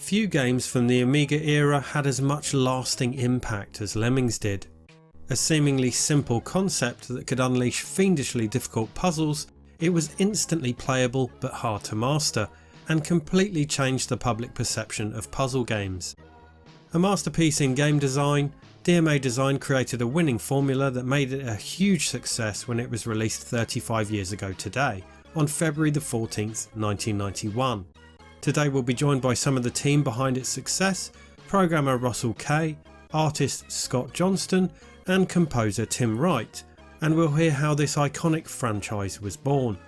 Few games from the Amiga era had as much lasting impact as Lemmings did. A seemingly simple concept that could unleash fiendishly difficult puzzles, it was instantly playable but hard to master, and completely changed the public perception of puzzle games. A masterpiece in game design, DMA Design created a winning formula that made it a huge success when it was released 35 years ago today, on February the 14th, 1991. Today we'll be joined by some of the team behind its success, programmer Russell Kay, artist Scott Johnston and composer Tim Wright, and we'll hear how this iconic franchise was born.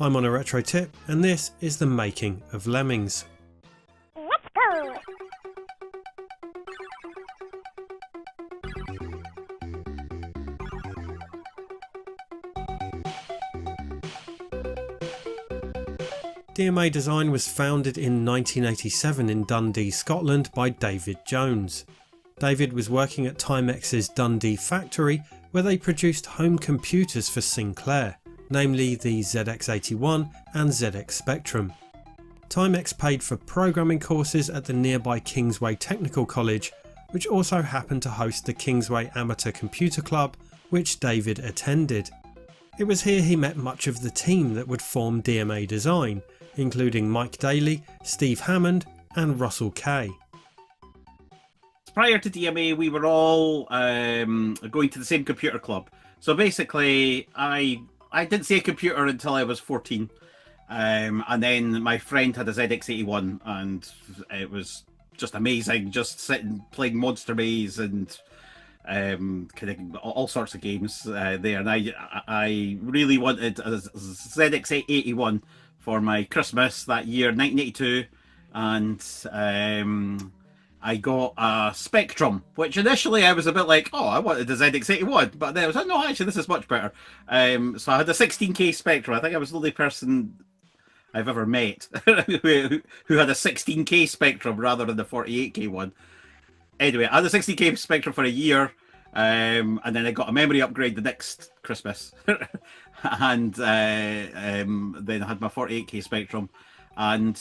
I'm on a retro tip and this is the making of Lemmings. Let's go! DMA Design was founded in 1987 in Dundee, Scotland by David Jones. David was working at Timex's Dundee factory where they produced home computers for Sinclair, namely the ZX81 and ZX Spectrum. Timex paid for programming courses at the nearby Kingsway Technical College, which also happened to host the Kingsway Amateur Computer Club, which David attended. It was here he met much of the team that would form DMA Design, including Mike Daly, Steve Hammond and Russell Kay. Prior to DMA, we were all going to the same computer club. So basically, I didn't see a computer until I was 14. And then my friend had a ZX81 and it was just amazing, just sitting playing Monster Maze and kind of all sorts of games there. And I really wanted a ZX81 for my Christmas that year, 1982, and I got a Spectrum, which initially I was a bit like, oh, I wanted a ZX81, but then I was like, no, actually, this is much better. So I had a 16K Spectrum. I think I was the only person I've ever met who had a 16K Spectrum rather than the 48K one. Anyway, I had a 16K Spectrum for a year, and then I got a memory upgrade the next Christmas. And then I had my 48K Spectrum and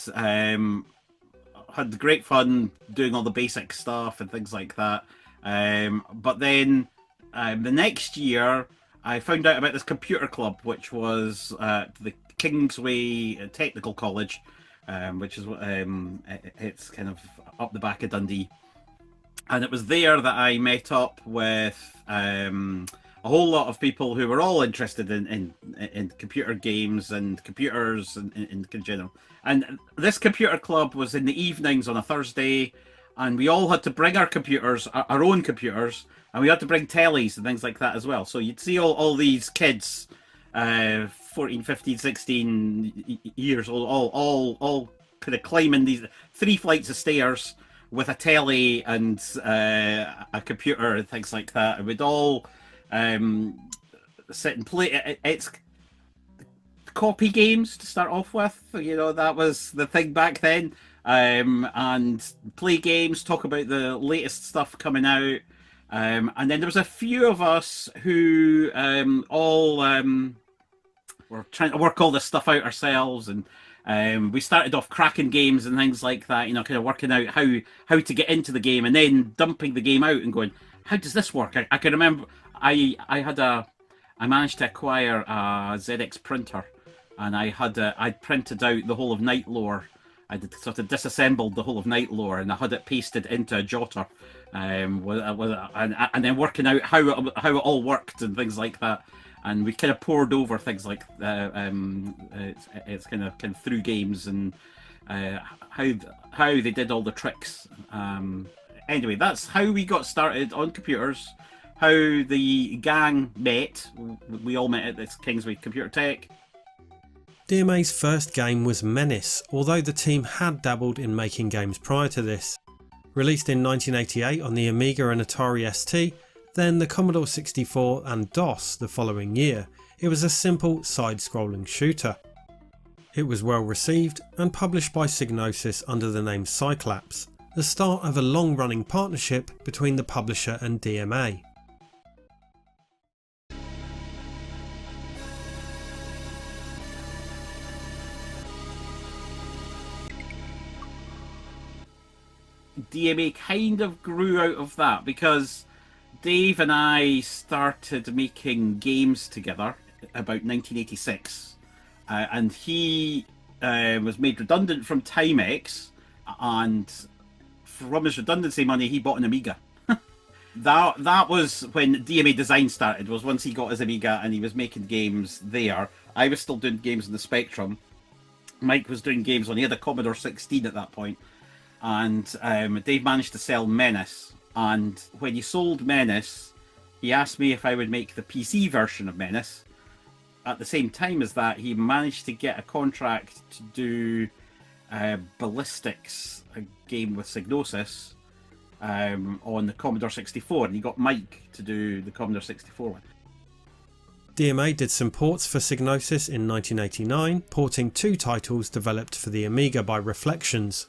had great fun doing all the basic stuff and things like that. But then the next year I found out about this computer club, which was the Kingsway Technical College, which is it's kind of up the back of Dundee. And it was there that I met up with a whole lot of people who were all interested in computer games and computers in general. And this computer club was in the evenings on a Thursday, and we all had to bring our computers, our own computers, and we had to bring tellies and things like that as well. So you'd see all these kids, 14, 15, 16 years old, all kind of climbing these 3 flights of stairs with a telly and a computer and things like that. And we'd all sit and play. It's copy games to start off with, you know, that was the thing back then, and play games, talk about the latest stuff coming out, and then there was a few of us who all were trying to work all this stuff out ourselves, and we started off cracking games and things like that, you know, kind of working out how to get into the game and then dumping the game out and going, how does this work? I can remember I managed to acquire a ZX printer, and I'd printed out the whole of Night Lore. I sort of disassembled the whole of Night Lore, and I had it pasted into a jotter, and then working out how it all worked and things like that. And we kind of poured over things like it's kind of through games and how they did all the tricks. Anyway, that's how we got started on computers. How the gang met. We all met at this Kingsway Computer Tech. DMA's first game was Menace, although the team had dabbled in making games prior to this. Released in 1988 on the Amiga and Atari ST, then the Commodore 64 and DOS the following year, it was a simple side-scrolling shooter. It was well received and published by Psygnosis under the name Cyclaps, the start of a long-running partnership between the publisher and DMA. DMA kind of grew out of that because Dave and I started making games together about 1986, and he was made redundant from Timex, and from his redundancy money, he bought an Amiga. That was when DMA Design started. Was once he got his Amiga and he was making games there. I was still doing games on the Spectrum. Mike was doing games on. He had a Commodore 16 at that point, and Dave managed to sell Menace. And when he sold Menace, he asked me if I would make the PC version of Menace. At the same time as that, he managed to get a contract to do Ballistics, a game with Psygnosis, on the Commodore 64, and he got Mike to do the Commodore 64 one. DMA did some ports for Psygnosis in 1989, porting 2 titles developed for the Amiga by Reflections.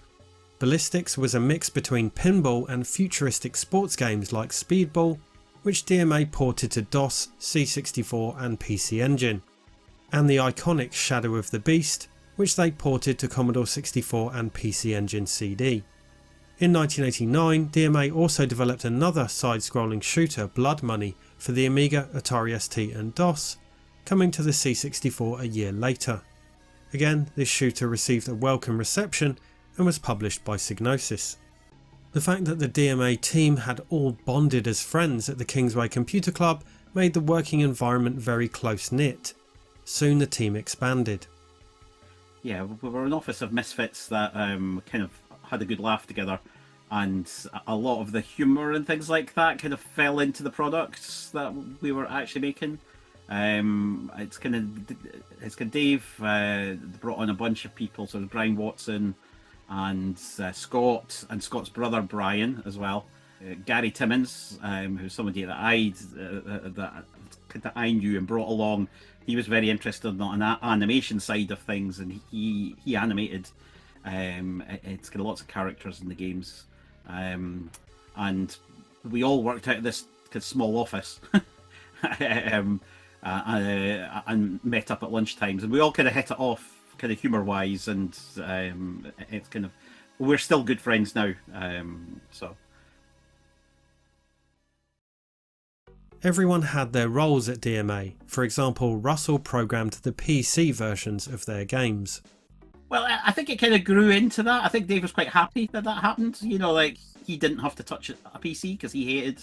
Ballistics was a mix between pinball and futuristic sports games like Speedball, which DMA ported to DOS, C64 and PC Engine, and the iconic Shadow of the Beast, which they ported to Commodore 64 and PC Engine CD. In 1989, DMA also developed another side-scrolling shooter, Blood Money, for the Amiga, Atari ST and DOS, coming to the C64 a year later. Again, this shooter received a welcome reception and was published by Psygnosis. The fact that the DMA team had all bonded as friends at the Kingsway Computer Club made the working environment very close-knit. Soon the team expanded. Yeah, we were an office of misfits that kind of had a good laugh together, and a lot of the humour and things like that kind of fell into the products that we were actually making. It's kind of Dave brought on a bunch of people, so Brian Watson and Scott and Scott's brother Brian as well. Gary Timmins, who's somebody that I knew and brought along. He was very interested on the animation side of things, and he animated. It's got lots of characters in the games, and we all worked out of this kind of small office and met up at lunchtimes, and we all kind of hit it off, kind of humour wise, and it's kind of, we're still good friends now. So everyone had their roles at DMA. For example, Russell programmed the PC versions of their games. Well, I think it kind of grew into that. I think Dave was quite happy that happened. You know, like, he didn't have to touch a PC because he hated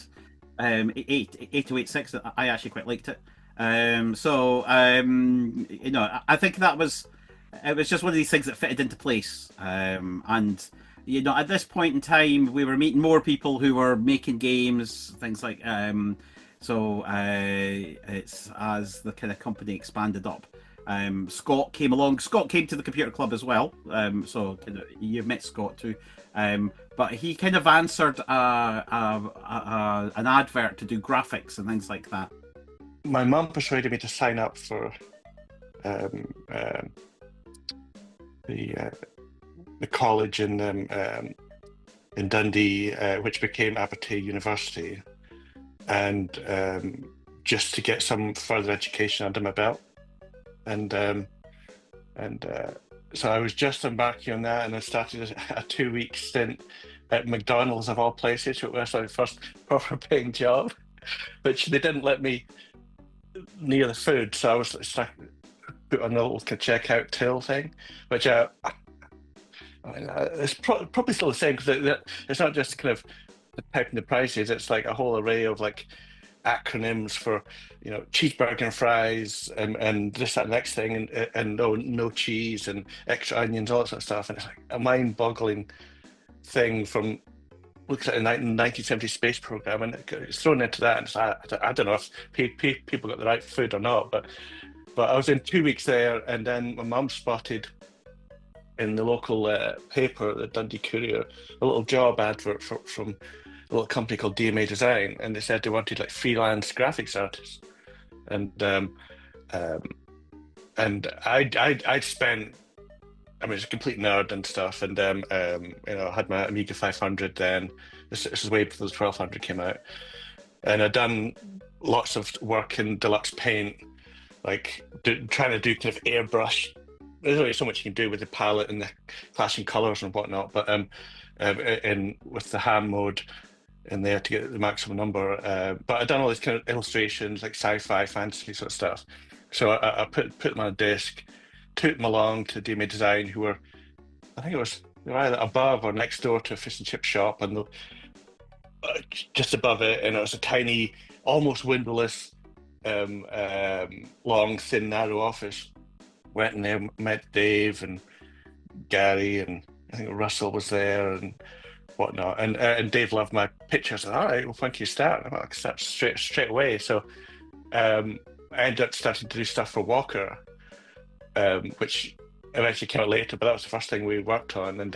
8086. I actually quite liked it. You know, I think it was just one of these things that fitted into place. And, you know, at this point in time, we were meeting more people who were making games, things like, it's as the kind of company expanded up. Scott came along. Scott came to the computer club as well. So kind of, you've met Scott too. But he kind of answered an advert to do graphics and things like that. My mum persuaded me to sign up for the college in Dundee, which became Abertay University, and just to get some further education under my belt. And so I was just embarking on that, and I started a 2-week stint at McDonald's of all places. It was my first proper paying job, which they didn't let me near the food, so I was stuck, put on the little checkout till thing, which it's probably still the same, because it's not just kind of typing the prices, it's like a whole array of like acronyms for, you know, cheeseburger and fries and this, that, next thing, and no cheese and extra onions, all that sort of stuff. And it's like a mind-boggling thing from looks at a 1970 space program, and it's thrown into that, and it's like, I don't know if people got the right food or not, but I was in 2 weeks there, and then my mum spotted in the local paper, the Dundee Courier, a little job advert from a little company called DMA Design, and they said they wanted like freelance graphics artists, and I'd spent, I mean, it's a complete nerd and stuff, and you know, I had my Amiga 500 then. This is way before the 1200 came out, and I'd done lots of work in deluxe paint, like trying to do kind of airbrush there's only so much you can do with the palette and the clashing colors and whatnot, but and with the ham mode in there to get the maximum number. But I've done all these kind of illustrations, like sci-fi, fantasy sort of stuff. So I put them on a disc, took them along to DMA Design, who were, I think they were either above or next door to a fish and chip shop, and just above it, and it was a tiny, almost windowless, long, thin, narrow office. Went in there, met Dave and Gary, and I think Russell was there and whatnot. And Dave loved my pictures. All right, well, when can you start? I'm like, start straight away. So I ended up starting to do stuff for Walker, which eventually came out later, but that was the first thing we worked on. And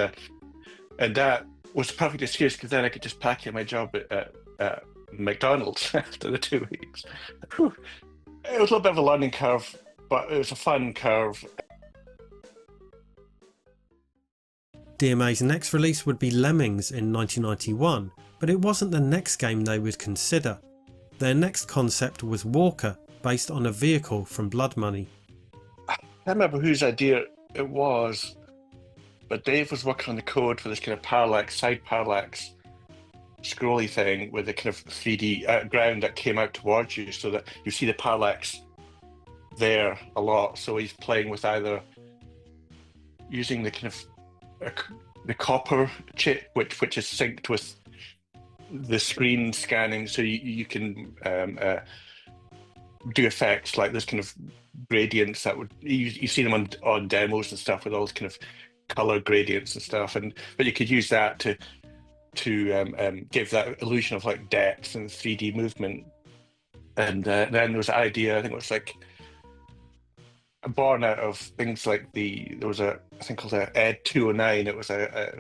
that was the perfect excuse, because then I could just pack in my job at McDonald's after the 2 weeks. Whew. It was a little bit of a learning curve, but it was a fun curve. DMA's next release would be Lemmings in 1991, but it wasn't the next game they would consider. Their next concept was Walker, based on a vehicle from Blood Money. I can't remember whose idea it was, but Dave was working on the code for this kind of parallax, side parallax scrolly thing with a kind of 3D ground that came out towards you, so that you see the parallax there a lot. So he's playing with either using the kind of the copper chip, which is synced with the screen scanning, so you can do effects like this kind of gradients that would you see them on demos and stuff, with all this kind of color gradients and stuff, but you could use that to give that illusion of like depth and 3D movement. And then there was an idea, I think it was like born out of things like there was a thing called a Ed 209. It was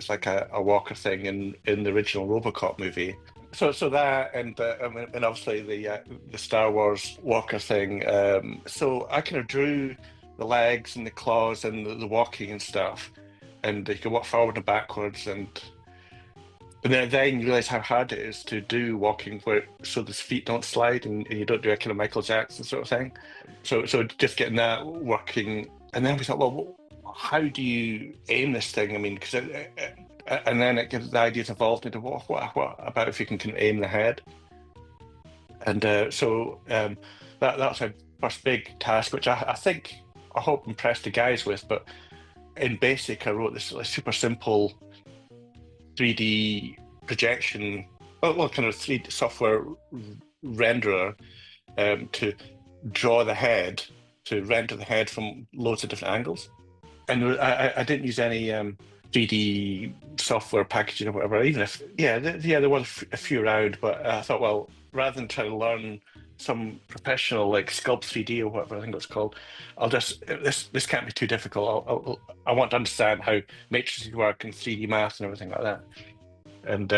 like a Walker thing in the original RoboCop movie. So that and obviously the Star Wars Walker thing. So I kind of drew the legs and the claws and the walking and stuff, and you can walk forward and backwards, and then you realize how hard it is to do walking so the feet don't slide and you don't do a kind of Michael Jackson sort of thing. So just getting that working, and then we thought, well, how do you aim this thing? I mean, and then the ideas evolved into what about if you can kind of aim the head? And so that's my first big task, which I hope impressed the guys with. But in BASIC, I wrote this super simple 3D projection, well, kind of 3D software renderer to draw the head, to render the head from loads of different angles. And I didn't use any 3D software packaging or whatever, even if, there were a few around, but I thought, well, rather than try to learn some professional like Sculpt 3D or whatever I think it's called, I'll just, this can't be too difficult. I want to understand how matrices work and 3D math and everything like that. And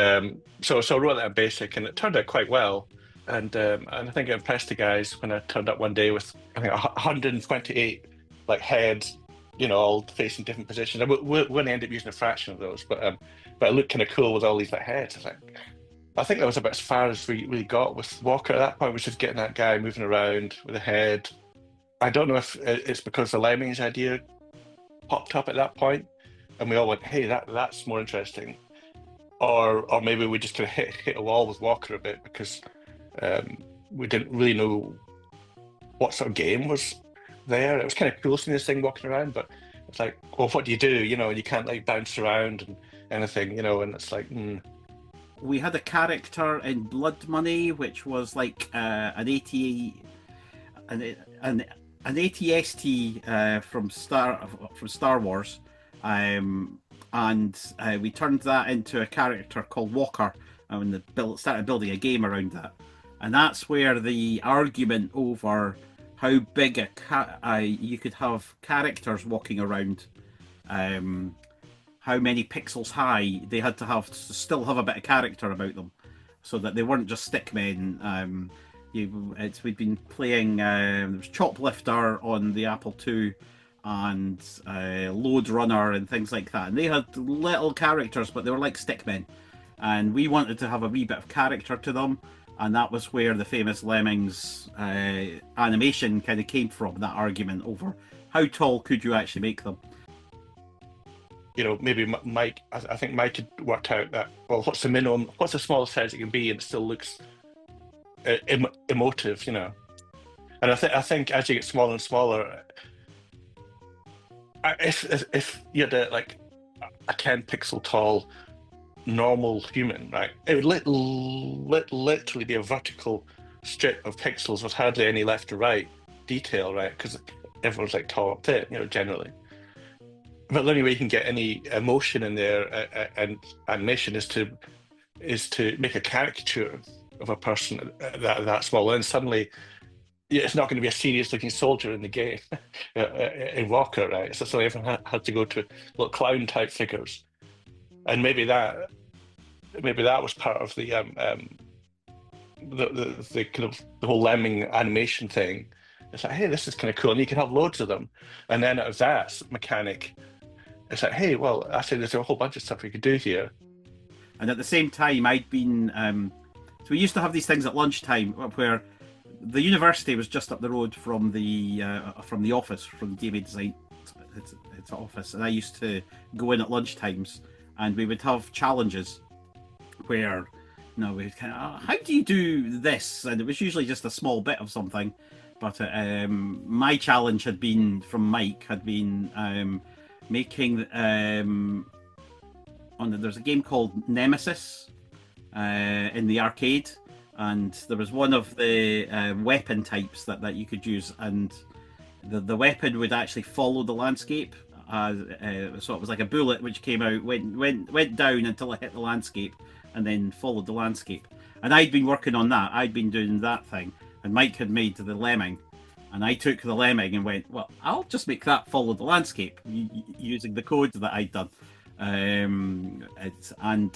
so I wrote that in BASIC, and it turned out quite well. And I think it impressed the guys when I turned up one day with, I think, 128 like heads, all facing different positions. I wouldn't end up using a fraction of those, but it looked kind of cool with all these like heads. I think that was about as far as we really got with Walker at that point, was just getting that guy moving around with a head. I don't know if it's because the Lemmings idea popped up at that point, and we all went, hey, that's more interesting. Or maybe we just kind of hit a wall with Walker a bit, because we didn't really know what sort of game was there. It was kind of cool seeing this thing walking around, but it's like, well, what do you do? You can't like bounce around and anything, and it's like, We had a character in Blood Money, which was like an ATST from Star Wars, and we turned that into a character called Walker, and started building a game around that. And that's where the argument over how big you could have characters walking around, how many pixels high they had to still have a bit of character about them, so that they weren't just stickmen. We'd been playing, there was Choplifter on the Apple II, and Load Runner and things like that, and they had little characters, but they were like stickmen, and we wanted to have a wee bit of character to them, and that was where the famous Lemmings animation kind of came from, that argument over how tall could you actually make them? You know, maybe Mike. I think Mike had worked out that, well, what's the minimum? What's the smallest size it can be, and it still looks emotive, you know. And I think as you get smaller and smaller, if you had a 10 pixel tall normal human, right, it would literally be a vertical strip of pixels with hardly any left or right detail, right? Because everyone's like tall up there, you know, generally. But the only way you can get any emotion in there and animation is to make a caricature of a person that small, and suddenly it's not going to be a serious looking soldier in the game in Walker, right? So everyone had to go to little clown type figures, and maybe that was part of the kind of the whole lemming animation thing. It's like, hey, this is kind of cool, and you can have loads of them, and then out of that mechanic, it's like, hey, well, actually, there's a whole bunch of stuff we could do here. And at the same time, I'd been so we used to have these things at lunchtime where the university was just up the road from the office, from the DMA Design its office, and I used to go in at lunchtimes, and we would have challenges where, you know, we'd kind of, how do you do this? And it was usually just a small bit of something, but my challenge had been from Mike making there's a game called Nemesis in the arcade, and there was one of the weapon types that you could use, and the weapon would actually follow the landscape. So it was like a bullet which came out, went down until it hit the landscape, and then followed the landscape. And I'd been working on that. I'd been doing that thing, and Mike had made the lemming, and I took the lemming and went, well, I'll just make that follow the landscape using the code that I'd done. And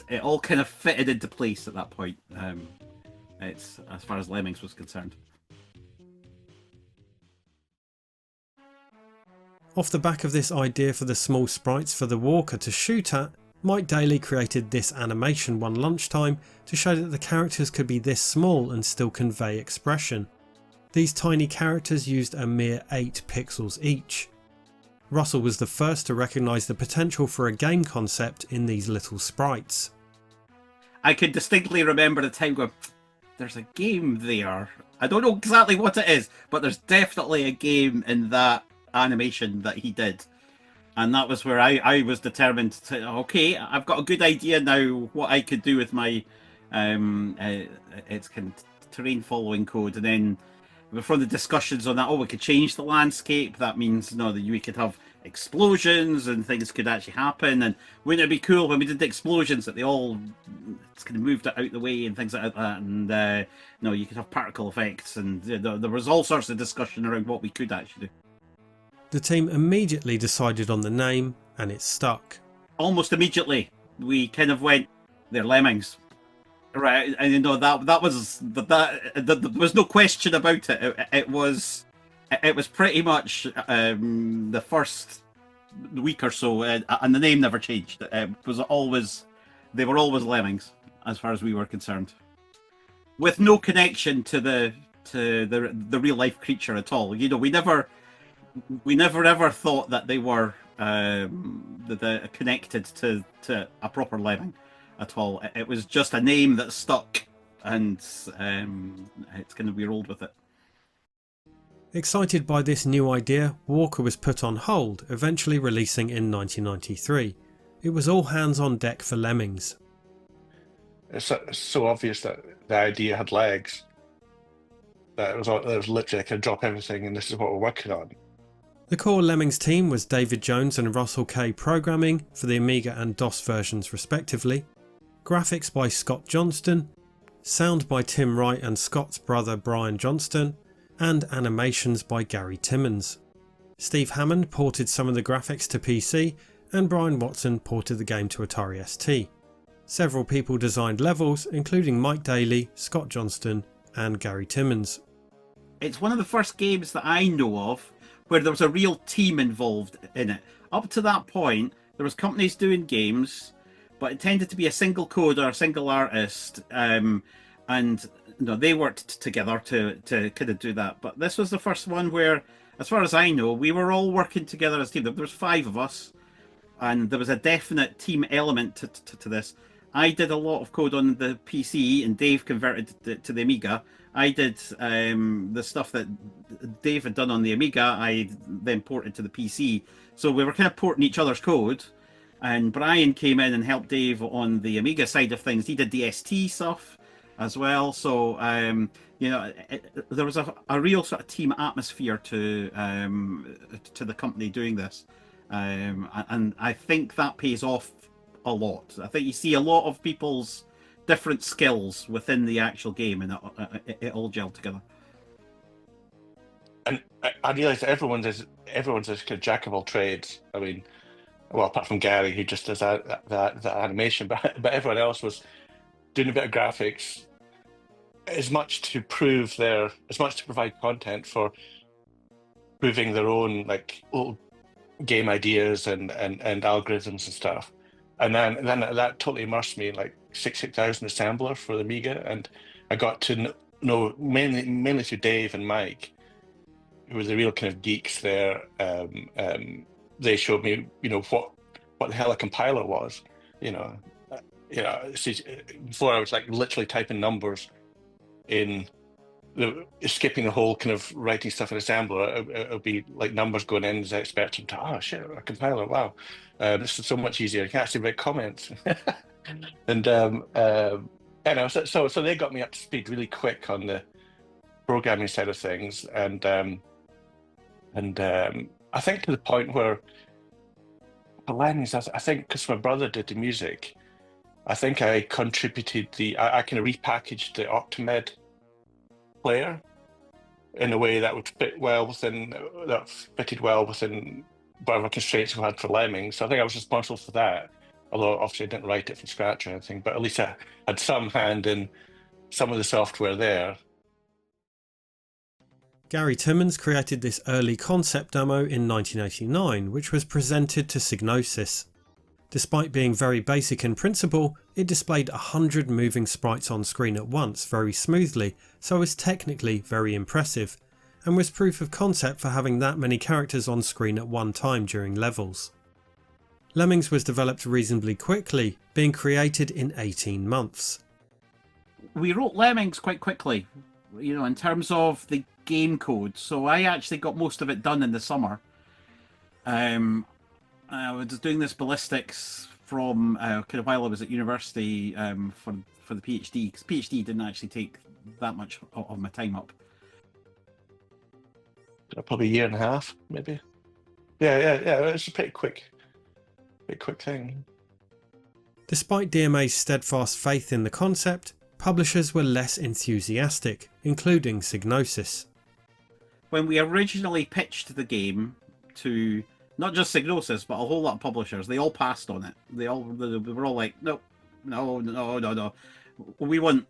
it all kind of fitted into place at that point. It's as far as Lemmings was concerned. Off the back of this idea for the small sprites for the walker to shoot at, Mike Daly created this animation one lunchtime to show that the characters could be this small and still convey expression. These tiny characters used a mere 8 pixels each. Russell was the first to recognise the potential for a game concept in these little sprites. I could distinctly remember the time going, there's a game there. I don't know exactly what it is, but there's definitely a game in that animation that he did. And that was where I was determined to, okay, I've got a good idea now what I could do with my it's kind of terrain following code. And then from the discussions on that, we could change the landscape. That means, that we could have explosions and things could actually happen. And wouldn't it be cool when we did the explosions that they all kind of moved it out the way and things like that? And you could have particle effects, and there was all sorts of discussion around what we could actually do. The team immediately decided on the name, and it stuck. Almost immediately, we kind of went, they're lemmings. Right, and there was no question about it. It was pretty much the first week or so, and the name never changed. They were always lemmings, as far as we were concerned, with no connection to the real life creature at all. We never ever thought that they were connected to a proper lemming at all. It was just a name that stuck, and it's going to be rolled with it. Excited by this new idea, Walker was put on hold, eventually releasing in 1993. It was all hands on deck for Lemmings. It's so obvious that the idea had legs, that it was literally, I could drop everything and this is what we're working on. The core Lemmings team was David Jones and Russell K programming for the Amiga and DOS versions respectively, graphics by Scott Johnston, sound by Tim Wright and Scott's brother Brian Johnston, and animations by Gary Timmons. Steve Hammond ported some of the graphics to PC, and Brian Watson ported the game to Atari ST. Several people designed levels, including Mike Daly, Scott Johnston and Gary Timmons. It's one of the first games that I know of where there was a real team involved in it. Up to that point, there was companies doing games, but it tended to be a single coder, a single artist, and they worked together to kind of do that. But this was the first one where as far as I know, we were all working together as a team. There was 5 of us, and there was a definite team element to this. I did a lot of code on the PC, and Dave converted it to the Amiga. I did the stuff that Dave had done on the Amiga, I then ported to the PC. So we were kind of porting each other's code. And Brian came in and helped Dave on the Amiga side of things. He did the ST stuff as well. So, there was a real sort of team atmosphere to the company doing this. And I think that pays off a lot. I think you see a lot of people's different skills within the actual game, and it all gelled together. And I realised that everyone's this kind of jack of all trades. I mean, well, apart from Gary, who just does that animation, but everyone else was doing a bit of graphics, as much to provide content for proving their own like little game ideas and algorithms and stuff. And then that totally immersed me in like 66000 assembler for the Amiga, and I got to know mainly through Dave and Mike, who were the real kind of geeks there. They showed me, what the hell a compiler was. Before I was like literally typing numbers in, skipping the whole kind of writing stuff in assembler. It'll be like numbers going in as I expect them to. Oh shit, a compiler! Wow, this is so much easier. You can actually write comments. And so they got me up to speed really quick on the programming side of things, and I think to the point where the Lemmings, I think because my brother did the music, I think I contributed I kind of repackaged the Octamed player in a way that fitted well within whatever constraints we had for Lemmings. So I think I was responsible for that. Although obviously I didn't write it from scratch or anything, but at least I had some hand in some of the software there. Gary Timmons created this early concept demo in 1989, which was presented to Psygnosis. Despite being very basic in principle, it displayed 100 moving sprites on screen at once very smoothly, so was technically very impressive, and was proof of concept for having that many characters on screen at one time during levels. Lemmings was developed reasonably quickly, being created in 18 months. We wrote Lemmings quite quickly, in terms of the game code. So I actually got most of it done in the summer. I was doing this ballistics from kind of while I was at university for the PhD, because PhD didn't actually take that much of my time up. Probably a year and a half, maybe. Yeah. It's a pretty quick thing. Despite DMA's steadfast faith in the concept, publishers were less enthusiastic, including Psygnosis. When we originally pitched the game to not just Psygnosis, but a whole lot of publishers, they all passed on it. They were all like, no. We want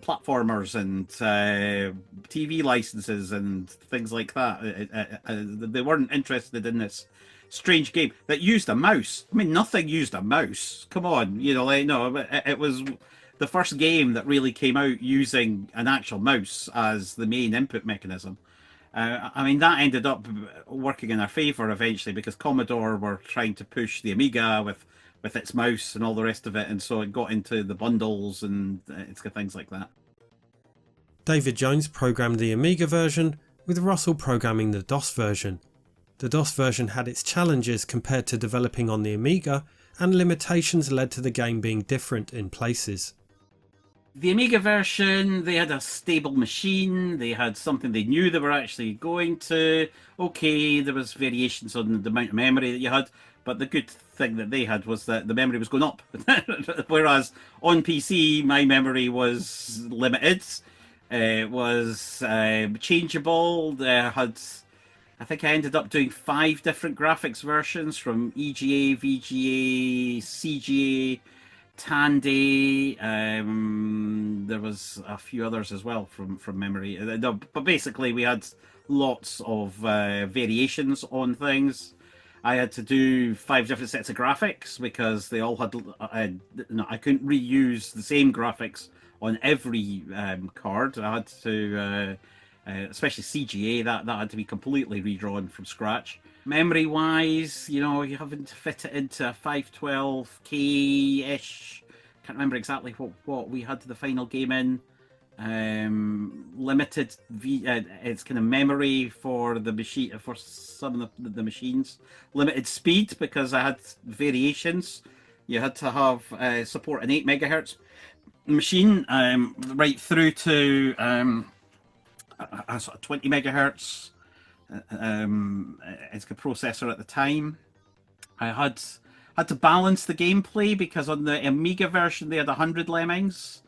platformers and TV licenses and things like that. They weren't interested in this strange game that used a mouse. I mean, nothing used a mouse. Come on, it was the first game that really came out using an actual mouse as the main input mechanism. I mean, that ended up working in our favour eventually, because Commodore were trying to push the Amiga with its mouse and all the rest of it, and so it got into the bundles and it's got things like that. David Jones programmed the Amiga version, with Russell programming the DOS version. The DOS version had its challenges compared to developing on the Amiga, and limitations led to the game being different in places. The Amiga version, they had a stable machine, they had something they knew they were actually going to. Okay, there was variations on the amount of memory that you had, but the good thing that they had was that the memory was going up. Whereas on PC, my memory was limited. It was changeable. I think I ended up doing 5 different graphics versions, from EGA, VGA, CGA, Tandy. There was a few others as well from memory. But basically, we had lots of variations on things. I had to do 5 different sets of graphics because they all had. I couldn't reuse the same graphics on every card. I had to especially CGA, that had to be completely redrawn from scratch. Memory wise, you know, you having to fit it into a 512K-ish. Can't remember exactly what we had the final game in. Limited it's kind of memory for the machine, for some of the machines. Limited speed because I had variations. You had to have support an 8 megahertz machine, right through to a sort of 20 megahertz. It's a processor at the time. I had to balance the gameplay because on the Amiga version they had 100 lemmings.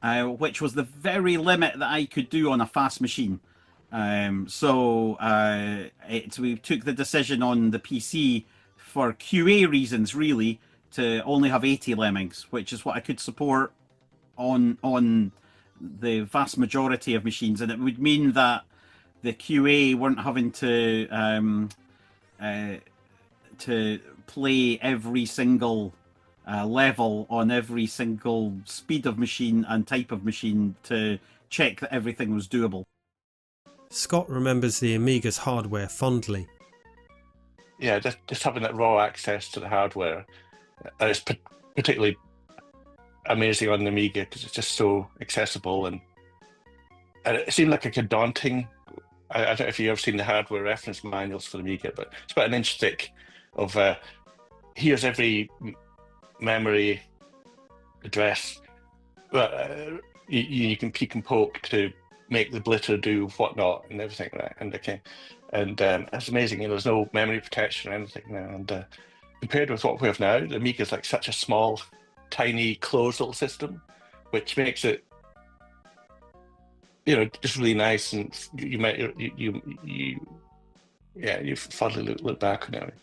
Which was the very limit that I could do on a fast machine. So we took the decision on the PC for QA reasons, really, to only have 80 lemmings, which is what I could support on the vast majority of machines. And it would mean that the QA weren't having to play every single level on every single speed of machine and type of machine to check that everything was doable. Scott remembers the Amiga's hardware fondly. Yeah, just having that raw access to the hardware, and it's particularly amazing on the Amiga because it's just so accessible, and it seemed like a daunting. I don't know if you've ever seen the hardware reference manuals for the Amiga, but it's about an inch thick of here's every memory address. You can peek and poke to make the blitter do whatnot and everything, right? And that's amazing. You know, there's no memory protection or anything now. And compared with what we have now, the Amiga is like such a small, tiny, closed little system, which makes it, you know, just really nice. And you fondly look back on it.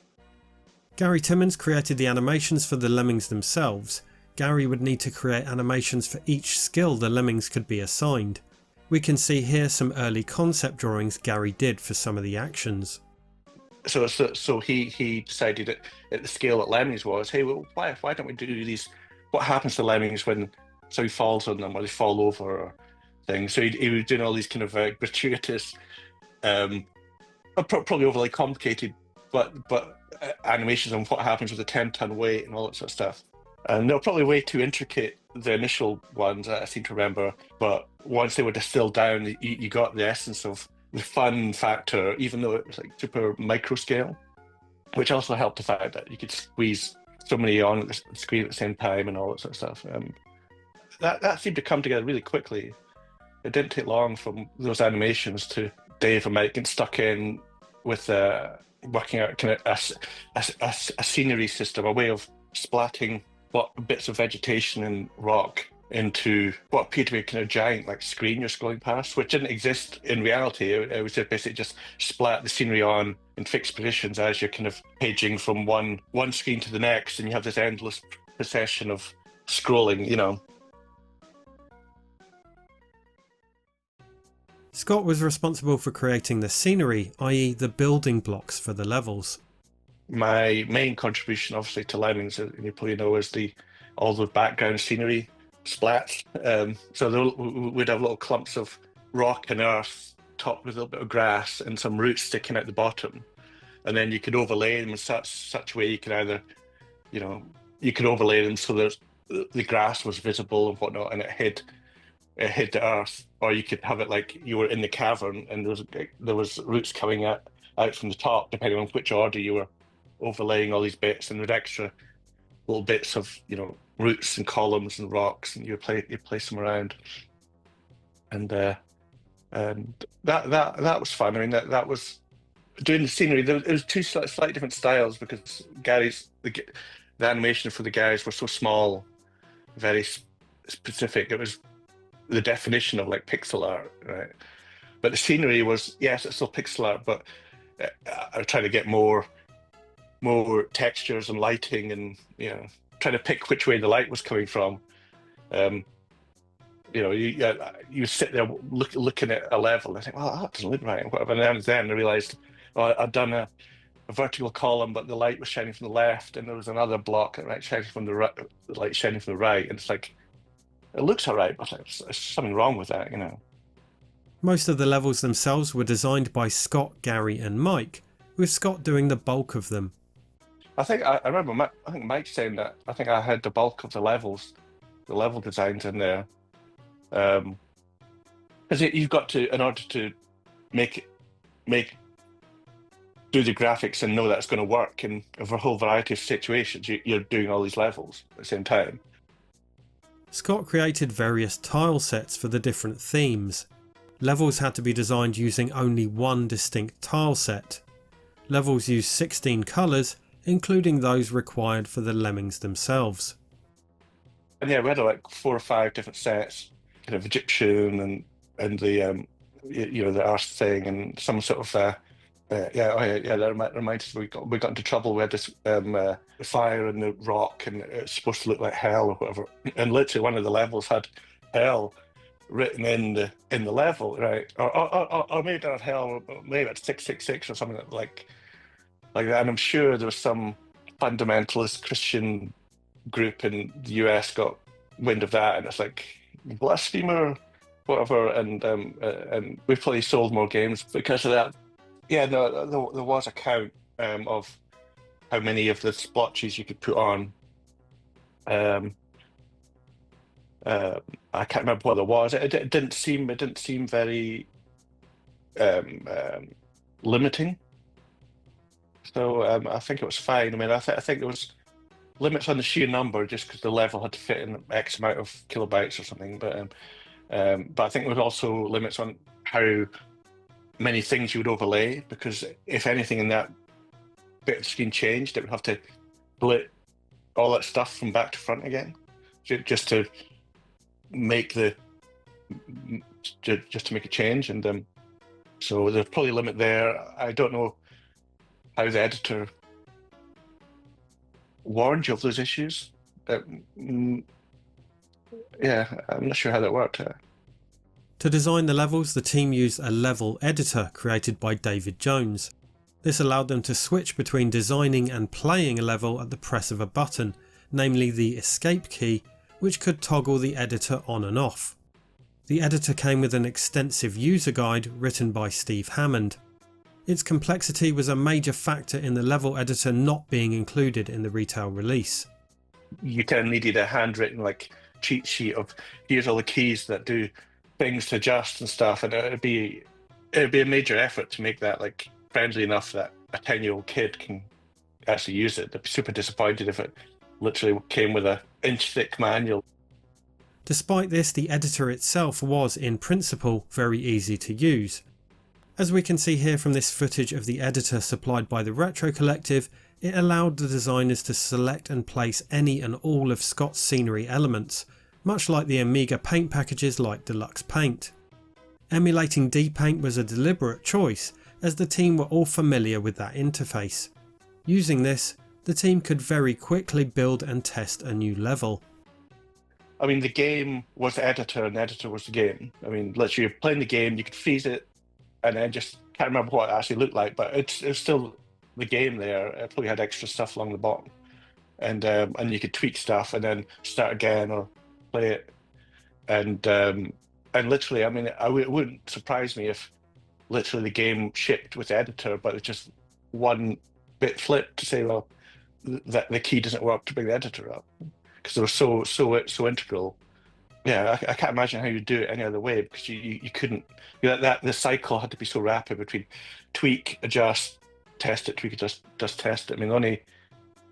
Gary Timmons created the animations for the Lemmings themselves. Gary would need to create animations for each skill the Lemmings could be assigned. We can see here some early concept drawings Gary did for some of the actions. So he decided that at the scale that Lemmings was, hey, well, why don't we do these? What happens to Lemmings when somebody falls on them or they fall over or things? So he was doing all these kind of gratuitous, probably overly complicated, but animations on what happens with a 10-ton weight and all that sort of stuff. And they were probably way too intricate, the initial ones, I seem to remember. But once they were distilled down, you got the essence of the fun factor, even though it was like super micro scale, which also helped the fact that you could squeeze so many on the screen at the same time and all that sort of stuff. That seemed to come together really quickly. It didn't take long from those animations to Dave and Mike getting stuck in with working out kind of a scenery system, a way of splatting bits of vegetation and rock into what appeared to be a kind of giant like screen you're scrolling past, which didn't exist in reality. It was basically just splat the scenery on in fixed positions as you're kind of paging from one screen to the next, and you have this endless procession of scrolling, you know. Scott was responsible for creating the scenery, i.e. the building blocks for the levels. My main contribution, obviously, to Lemmings, you probably know, is all the background scenery splats. So we'd have little clumps of rock and earth topped with a little bit of grass and some roots sticking out the bottom. And then you could overlay them in such a way you could either, you know, you could overlay them so that the grass was visible and whatnot, and it hid the earth, or you could have it like you were in the cavern and there was roots coming out from the top, depending on which order you were overlaying all these bits, and with extra little bits of, you know, roots and columns and rocks, and you place them around, and that was fun. I mean, that was doing the scenery. There was two slightly different styles because the animation for the guys were so small, very specific. It was the definition of like pixel art, right? But the scenery was, yes, it's still pixel art, but I try to get more textures and lighting, and, you know, trying to pick which way the light was coming from. You know, you sit there looking at a level and think, well, that doesn't look right, and whatever. And then I realized, oh, I'd done a vertical column, but the light was shining from the left, and there was another block shining from the right, the light shining from the right, and it's like, it looks all right, but there's something wrong with that, you know. Most of the levels themselves were designed by Scott, Gary and Mike, with Scott doing the bulk of them. I think I remember. I think Mike saying that. I think I had the bulk of the levels, the level designs in there, because you've got to, in order to do the graphics and know that it's going to work in a whole variety of situations. You're doing all these levels at the same time. Scott created various tile sets for the different themes. Levels had to be designed using only one distinct tile set. Levels used 16 colours, including those required for the Lemmings themselves. And yeah, we had like 4 or 5 different sets, kind of Egyptian and the the earth thing and some sort of that reminds us we got into trouble. We had this fire in the rock and it's supposed to look like hell or whatever, and literally one of the levels had hell written in the level, right? Or maybe not hell, maybe it's 666 or something like that. And I'm sure there was some fundamentalist Christian group in the US got wind of that, and it's like blasphemer, whatever. And we've probably sold more games because of that. Yeah, no, there was a count of how many of the splotches you could put on. I can't remember what it was. It didn't seem very limiting. So I think it was fine. I mean, I think there was limits on the sheer number just because the level had to fit in X amount of kilobytes or something. But I think there was also limits on how many things you would overlay, because if anything in that bit of screen changed, it would have to split all that stuff from back to front again, just to make a change. And so there's probably a limit there. I don't know how the editor warned you of those issues. Yeah, I'm not sure how that worked. To design the levels, the team used a level editor created by David Jones. This allowed them to switch between designing and playing a level at the press of a button, namely the escape key, which could toggle the editor on and off. The editor came with an extensive user guide written by Steve Hammond. Its complexity was a major factor in the level editor not being included in the retail release. You kind of needed a handwritten cheat sheet of here's all the keys that do things to adjust and stuff, and it'd be a major effort to make that friendly enough that a 10-year-old kid can actually use it. They'd be super disappointed if it literally came with an inch-thick manual. Despite this, the editor itself was, in principle, very easy to use. As we can see here from this footage of the editor supplied by the Retro Collective, it allowed the designers to select and place any and all of Scott's scenery elements, much like the Amiga paint packages like Deluxe Paint. Emulating D-Paint was a deliberate choice, as the team were all familiar with that interface. Using this, the team could very quickly build and test a new level. I mean, the game was the editor and the editor was the game. I mean, literally, you're playing the game, you could freeze it, and then just can't remember what it actually looked like, but it's still the game there. It probably had extra stuff along the bottom. And you could tweak stuff and then start again or play it. And literally, I mean, it wouldn't surprise me if literally the game shipped with the editor, but it's just one bit flipped to say, well, that the key doesn't work to bring the editor up, because they were so integral. Yeah, I can't imagine how you do it any other way, because you couldn't. The cycle had to be so rapid between tweak, adjust, test it, tweak, adjust, test it. I mean, the only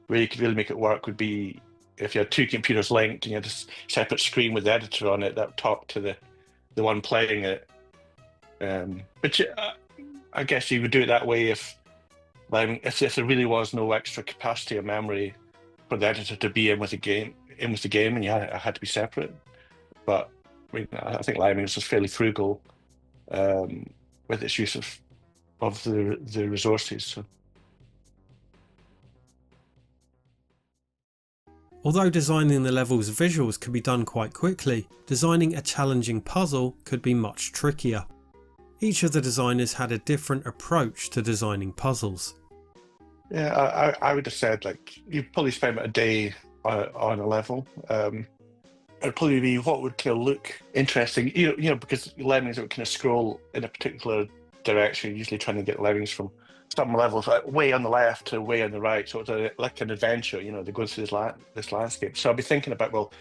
way you could really make it work would be if you had 2 computers linked and you had a separate screen with the editor on it that talked to the one playing it. But I guess you would do it that way if there really was no extra capacity or memory for the editor to be in with the game, and you had to be separate. But I mean, I think Lemmings was fairly frugal with its use of the resources. So. Although designing the level's visuals could be done quite quickly, designing a challenging puzzle could be much trickier. Each of the designers had a different approach to designing puzzles. Yeah, I would have said you probably spend a day on a level. it'd probably be what would kind of look interesting, because lemmings would kind of scroll in a particular direction, usually trying to get lemmings from some levels like way on the left to way on the right. So it's like an adventure, they go through this landscape. So I'd be thinking about, well,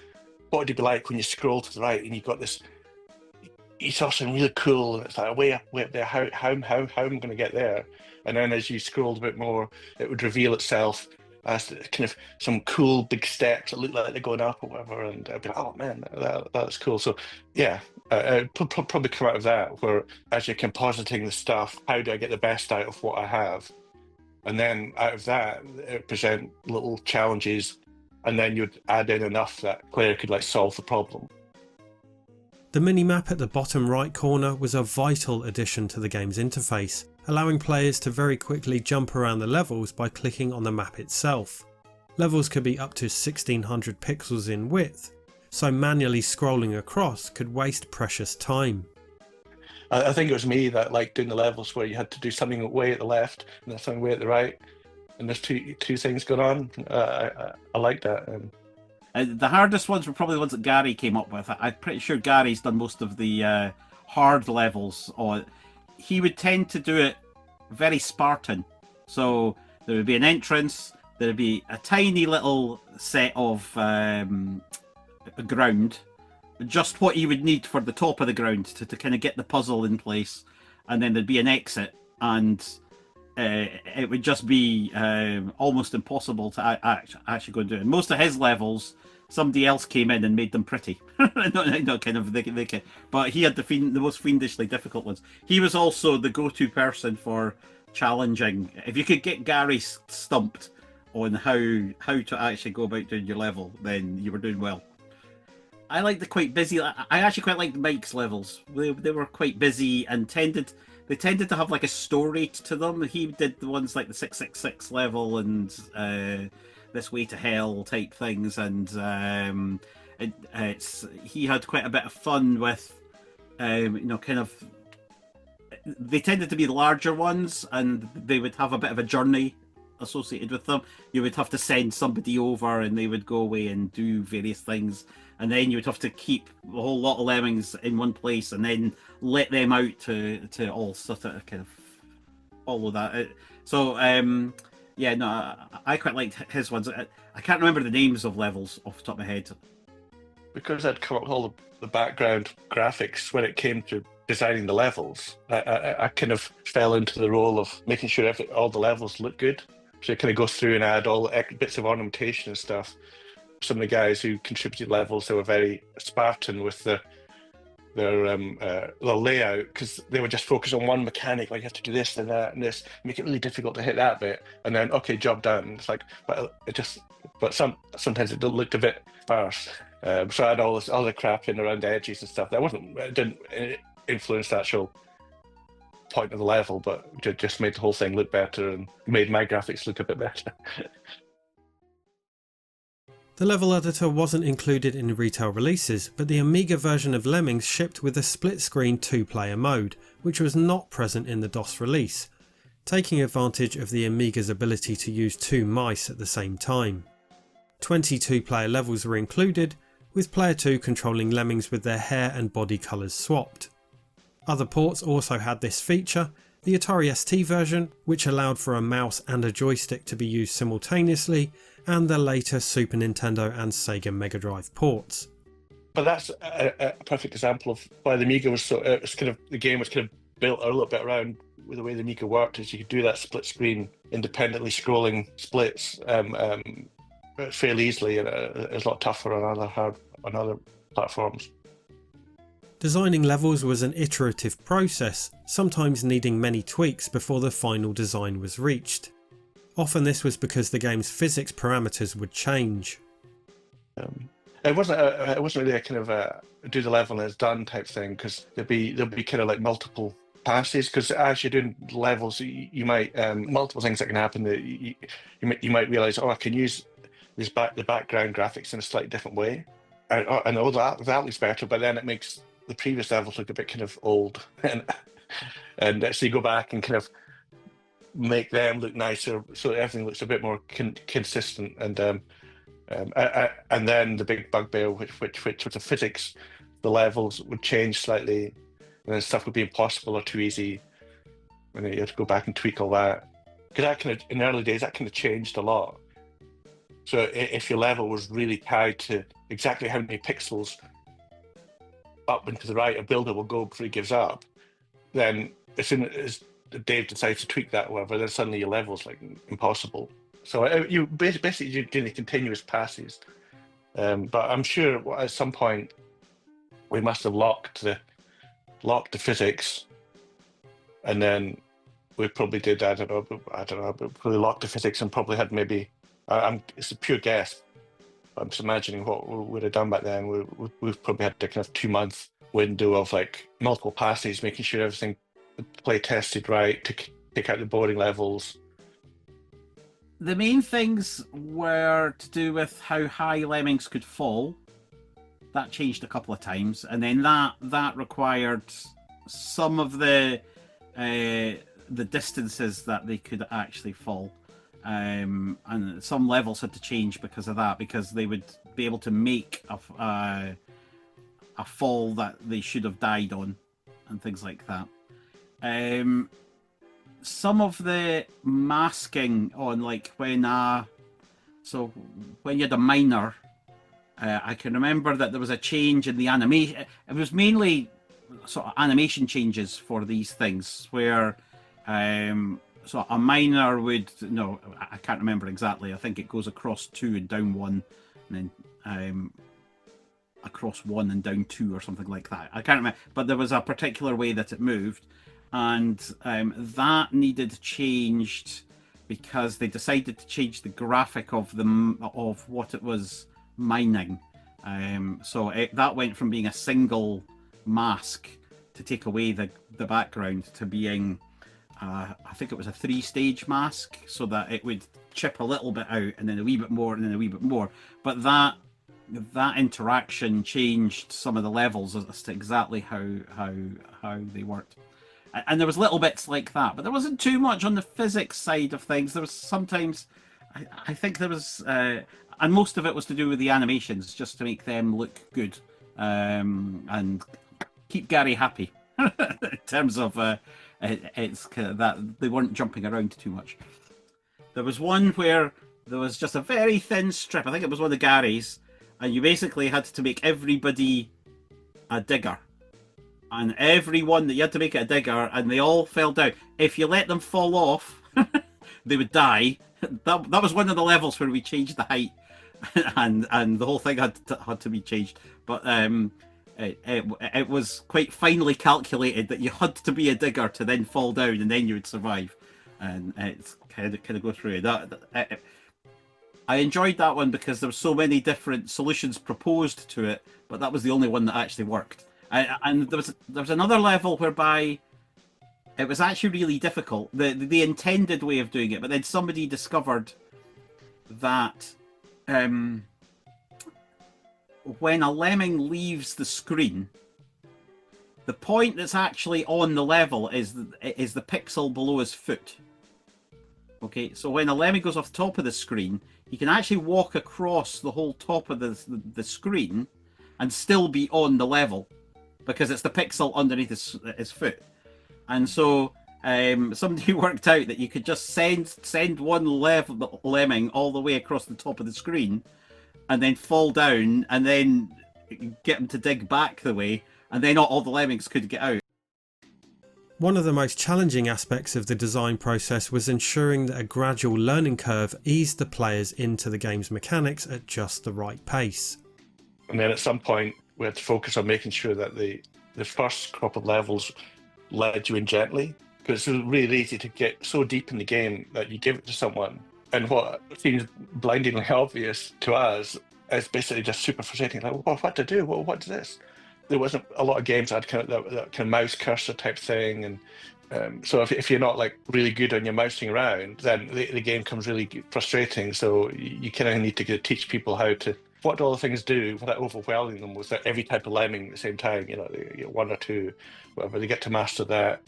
what would it be like when you scroll to the right and you've got this, you saw something really cool, and it's like way up there. How am I going to get there? And then as you scrolled a bit more, it would reveal itself as kind of some cool big steps that look like they're going up or whatever. And I'd be like, oh man, that's cool. So yeah, it'd probably come out of that, where as you're compositing the stuff, how do I get the best out of what I have? And then out of that, it present little challenges, and then you'd add in enough that player could like solve the problem. The minimap at the bottom right corner was a vital addition to the game's interface, allowing players to very quickly jump around the levels by clicking on the map itself. Levels could be up to 1600 pixels in width, so manually scrolling across could waste precious time. I think it was me that liked doing the levels where you had to do something way at the left and then something way at the right, and there's two things going on. I like that. The hardest ones were probably the ones that Gary came up with. I'm pretty sure Gary's done most of the hard levels. He would tend to do it very Spartan. So there would be an entrance, there would be a tiny little set of ground, just what you would need for the top of the ground to kind of get the puzzle in place, and then there'd be an exit, and it would just be almost impossible to actually go and do it. And most of his levels, somebody else came in and made them pretty. Not kind of but he had the most fiendishly difficult ones. He was also the go-to person for challenging. If you could get Gary stumped on how to actually go about doing your level, then you were doing well. I like the quite busy. I actually quite liked Mike's levels. They were quite busy and tended to have like a story to them. He did the ones like the 666 level and This Way to Hell type things, and he had quite a bit of fun with, kind of. They tended to be the larger ones, and they would have a bit of a journey associated with them. You would have to send somebody over, and they would go away and do various things, and then you would have to keep a whole lot of lemmings in one place, and then let them out to all sort of kind of follow that. Yeah, no, I quite liked his ones. I can't remember the names of levels off the top of my head. Because I'd come up with all the background graphics when it came to designing the levels, I kind of fell into the role of making sure all the levels look good. So you kind of go through and add all bits of ornamentation and stuff. Some of the guys who contributed levels, they were very Spartan with their layout, because they would just focus on one mechanic, like you have to do this and that and this, make it really difficult to hit that bit, and then okay, job done. It's like, but sometimes it looked a bit sparse. So I had all this other crap in around the edges and stuff. It didn't influence the actual point of the level, but just made the whole thing look better and made my graphics look a bit better. The level editor wasn't included in retail releases, but the Amiga version of Lemmings shipped with a split-screen 2-player mode, which was not present in the DOS release, taking advantage of the Amiga's ability to use 2 mice at the same time. 22 player levels were included, with player 2 controlling Lemmings with their hair and body colours swapped. Other ports also had this feature, the Atari ST version, which allowed for a mouse and a joystick to be used simultaneously, and the later Super Nintendo and Sega Mega Drive ports. But that's a perfect example of why the Amiga was so. The game was kind of built a little bit around with the way the Amiga worked, is you could do that split screen, independently scrolling splits fairly easily, and it's a lot tougher on other platforms. Designing levels was an iterative process, sometimes needing many tweaks before the final design was reached. Often this was because the game's physics parameters would change. It wasn't really a kind of a do the level and it's done type thing, because there'll be kind of like multiple passes, because as you're doing levels, you might multiple things that can happen. That you might realize, I can use the background graphics in a slightly different way, and that looks better, but then it makes the previous levels look a bit kind of old, and so you go back and kind of make them look nicer, so everything looks a bit more consistent. And And then the big bugbear, which was the physics, the levels would change slightly, and then stuff would be impossible or too easy, and then you had to go back and tweak all that. Because that kind of, in the early days, that kind of changed a lot. So if your level was really tied to exactly how many pixels up and to the right a builder will go before he gives up, then as soon as Dave decides to tweak that or whatever, then suddenly your level's like impossible. So you basically you're doing continuous passes. But I'm sure at some point we must have locked the physics, and then we probably did, I don't know, but probably locked the physics and probably had maybe, it's a pure guess. I'm just imagining what we would have done back then. We've probably had a kind of 2-month window of like multiple passes, making sure everything play tested right, to take out the boring levels. The main things were to do with how high Lemmings could fall. That changed a couple of times, and then that required some of the distances that they could actually fall. And some levels had to change because of that, because they would be able to make a fall that they should have died on, and things like that. Some of the masking on, like when you had a miner, I can remember that there was a change in the animation. It was mainly sort of animation changes for these things, where so a miner would, no, I can't remember exactly. I think it goes across 2 and down 1, and then across 1 and down 2 or something like that. I can't remember, but there was a particular way that it moved, and that needed changed because they decided to change the graphic of what it was mining. So that went from being a single mask to take away the background to being I think it was a 3-stage mask, so that it would chip a little bit out and then a wee bit more and then a wee bit more. But that interaction changed some of the levels as to exactly how they worked. And there was little bits like that, but there wasn't too much on the physics side of things. There was sometimes, I think there was, and most of it was to do with the animations, just to make them look good and keep Gary happy in terms of it's that they weren't jumping around too much. There was one where there was just a very thin strip. I think it was one of Gary's, and you basically had to make everybody a digger. And everyone that you had to make it a digger, and they all fell down. If you let them fall off, they would die. That was one of the levels where we changed the height, and the whole thing had to be changed. But it was quite finely calculated that you had to be a digger to then fall down, and then you would survive. And it's kind of go through that. I enjoyed that one because there were so many different solutions proposed to it, but that was the only one that actually worked. And there was another level whereby it was actually really difficult, the intended way of doing it, but then somebody discovered that when a lemming leaves the screen, the point that's actually on the level is the pixel below his foot. Okay, so when a lemming goes off the top of the screen, he can actually walk across the whole top of the screen and still be on the level, because it's the pixel underneath his foot. And so somebody worked out that you could just send one lemming all the way across the top of the screen, and then fall down, and then get him to dig back the way, and then all the lemmings could get out. One of the most challenging aspects of the design process was ensuring that a gradual learning curve eased the players into the game's mechanics at just the right pace. And then at some point we had to focus on making sure that the first crop of levels led you in gently, because it's really easy to get so deep in the game that you give it to someone, and what seems blindingly obvious to us is basically just super frustrating. Like, well, what to do? Well, what's this? There wasn't a lot of games that had that kind of mouse cursor type thing, and so if you're not like really good on your mousing around, then the game becomes really frustrating. So you kind of need to teach people what do all the things do without overwhelming them with every type of lemming at the same time. You know, one or two, whatever. They get to master that.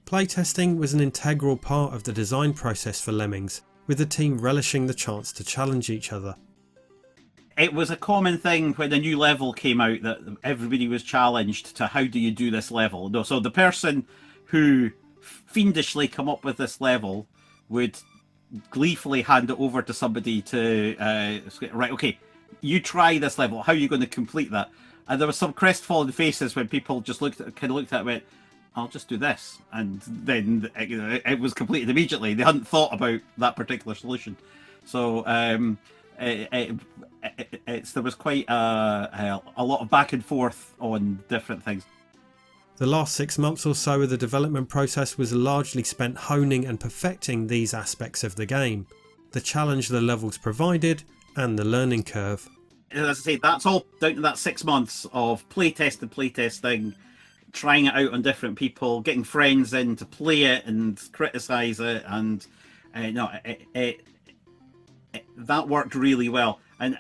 Playtesting was an integral part of the design process for Lemmings, with the team relishing the chance to challenge each other. it was a common thing when a new level came out that everybody was challenged to how do you do this level. No, so the person who fiendishly come up with this level would gleefully hand it over to somebody to right, okay, you try this level. How are you going to complete that? And there was some crestfallen faces when people just looked at it and went, I'll just do this, and then it was completed immediately. They hadn't thought about that particular solution. So there was quite a lot of back and forth on different things. The last 6 months or so of the development process was largely spent honing and perfecting these aspects of the game, the challenge the levels provided, and the learning curve. As I say, that's all down to that 6 months of playtesting, trying it out on different people, getting friends in to play it and criticise it, and that worked really well. And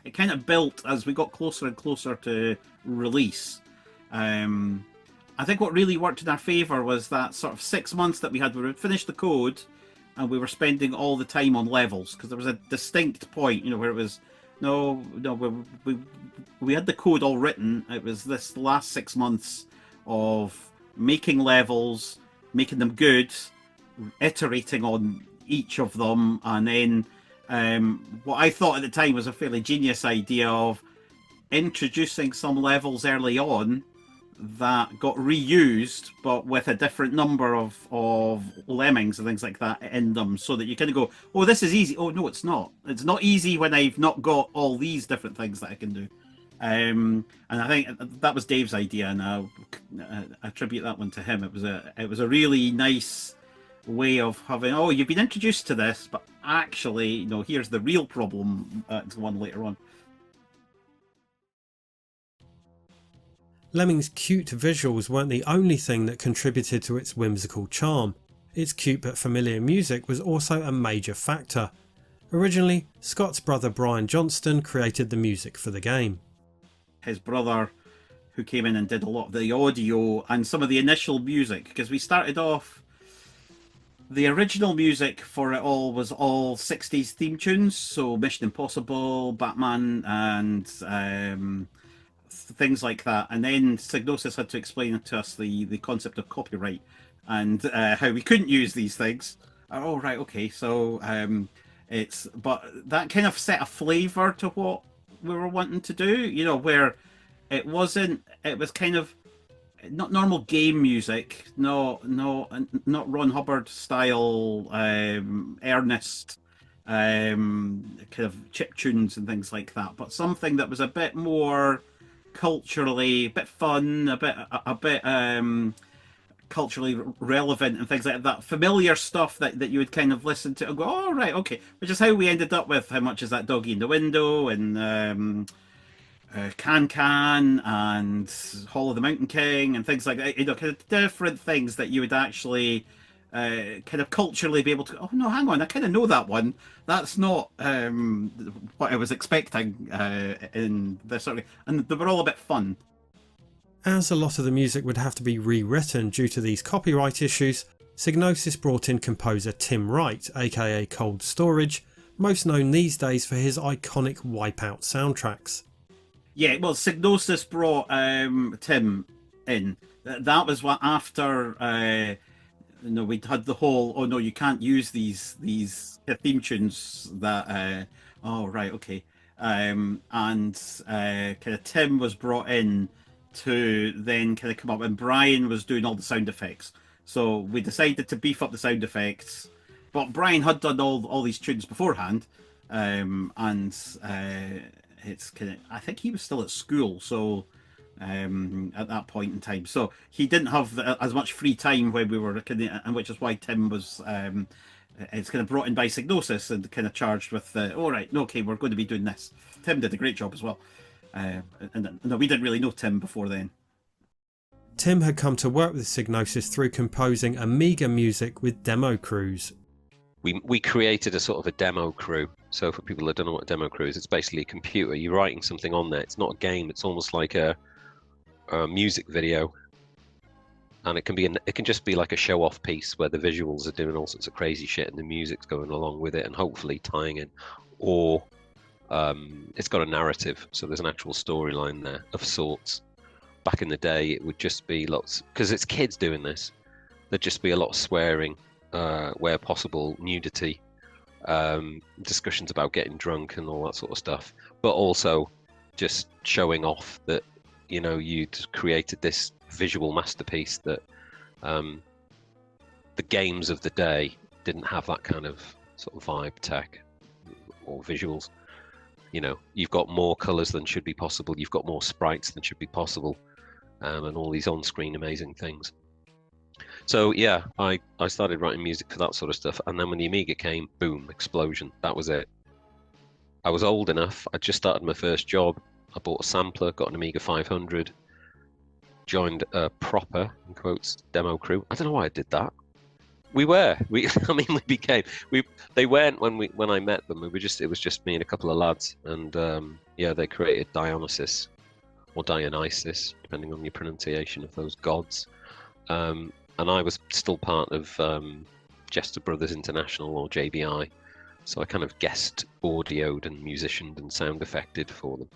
it kind of built as we got closer and closer to release. I think what really worked in our favour was that sort of 6 months that we had finished the code, and we were spending all the time on levels, because there was a distinct point, where it was we had the code all written. It was this last 6 months of making levels, making them good, iterating on each of them, and then what I thought at the time was a fairly genius idea of introducing some levels early on that got reused, but with a different number of lemmings and things like that in them, so that you kind of go, oh, this is easy. Oh, no, it's not. It's not easy when I've not got all these different things that I can do. And I think that was Dave's idea, and I attribute that one to him. It was a really nice way of having, oh, you've been introduced to this, but actually, here's the real problem. It's one later on. Lemmings' cute visuals weren't the only thing that contributed to its whimsical charm. Its cute but familiar music was also a major factor. Originally, Scott's brother Brian Johnston created the music for the game. His brother, who came in and did a lot of the audio and some of the initial music, because we started off, the original music for it all was all 60s theme tunes, so Mission Impossible, Batman, and things like that. And then Psygnosis had to explain to us the concept of copyright and how we couldn't use these things. Oh, right, okay. So but that kind of set a flavour to what we were wanting to do, where it was kind of not normal game music, not Ron Hubbard style earnest kind of chip tunes and things like that, but something that was a bit more culturally, a bit fun, a bit culturally relevant and things like that. Familiar stuff that you would kind of listen to and go, oh, right, okay. Which is how we ended up with How Much Is That Doggy in the Window, and Can and Hall of the Mountain King and things like that. Kind of different things that you would actually kind of culturally be able to, oh no, hang on, I kind of know that one. That's not what I was expecting in this sort of, and they were all a bit fun. As a lot of the music would have to be rewritten due to these copyright issues, Psygnosis brought in composer Tim Wright, aka Cold Storage, most known these days for his iconic WipeOut soundtracks. Yeah, well, Psygnosis brought Tim in. That was what after we'd had the whole, oh no, you can't use these theme tunes that oh right, okay. And kind of Tim was brought in to then kind of come up, and Brian was doing all the sound effects. So we decided to beef up the sound effects. But Brian had done all these tunes beforehand, and it's kind of, I think he was still at school, so at that point in time, so he didn't have as much free time when we were kind of, and which is why Tim was it's kind of brought in by Psygnosis and kind of charged with all right, okay, we're going to be doing this. Tim did a great job as well, and no, we didn't really know Tim before then. Tim had come to work with Psygnosis through composing Amiga music with demo crews. We created a sort of a demo crew. So for people that don't know what a demo crew is, it's basically a computer. You're writing something on there. It's not a game. It's almost like a music video, and it can just be like a show-off piece where the visuals are doing all sorts of crazy shit and the music's going along with it and hopefully tying in, or It's got a narrative, so there's an actual storyline there of sorts. Back in the day, it would just be lots, because it's kids doing this, there'd just be a lot of swearing, where possible, nudity, discussions about getting drunk and all that sort of stuff, but also just showing off that, you know, you'd created this visual masterpiece that the games of the day didn't have that kind of sort of vibe, tech, or visuals. You know, you've got more colors than should be possible, you've got more sprites than should be possible, and all these on-screen amazing things. So yeah, I started writing music for that sort of stuff, and then when the Amiga came, boom, explosion. That was it. I was old enough, I just started my first job, I bought a sampler, got an Amiga 500, joined a proper, in quotes, demo crew. I don't know why I did that. They weren't when I met them. It was just me and a couple of lads, and yeah, they created Dionysus, or Dionysus, depending on your pronunciation of those gods. And I was still part of Jester Brothers International, or JBI, so I kind of guest audioed and musicianed and sound effected for them.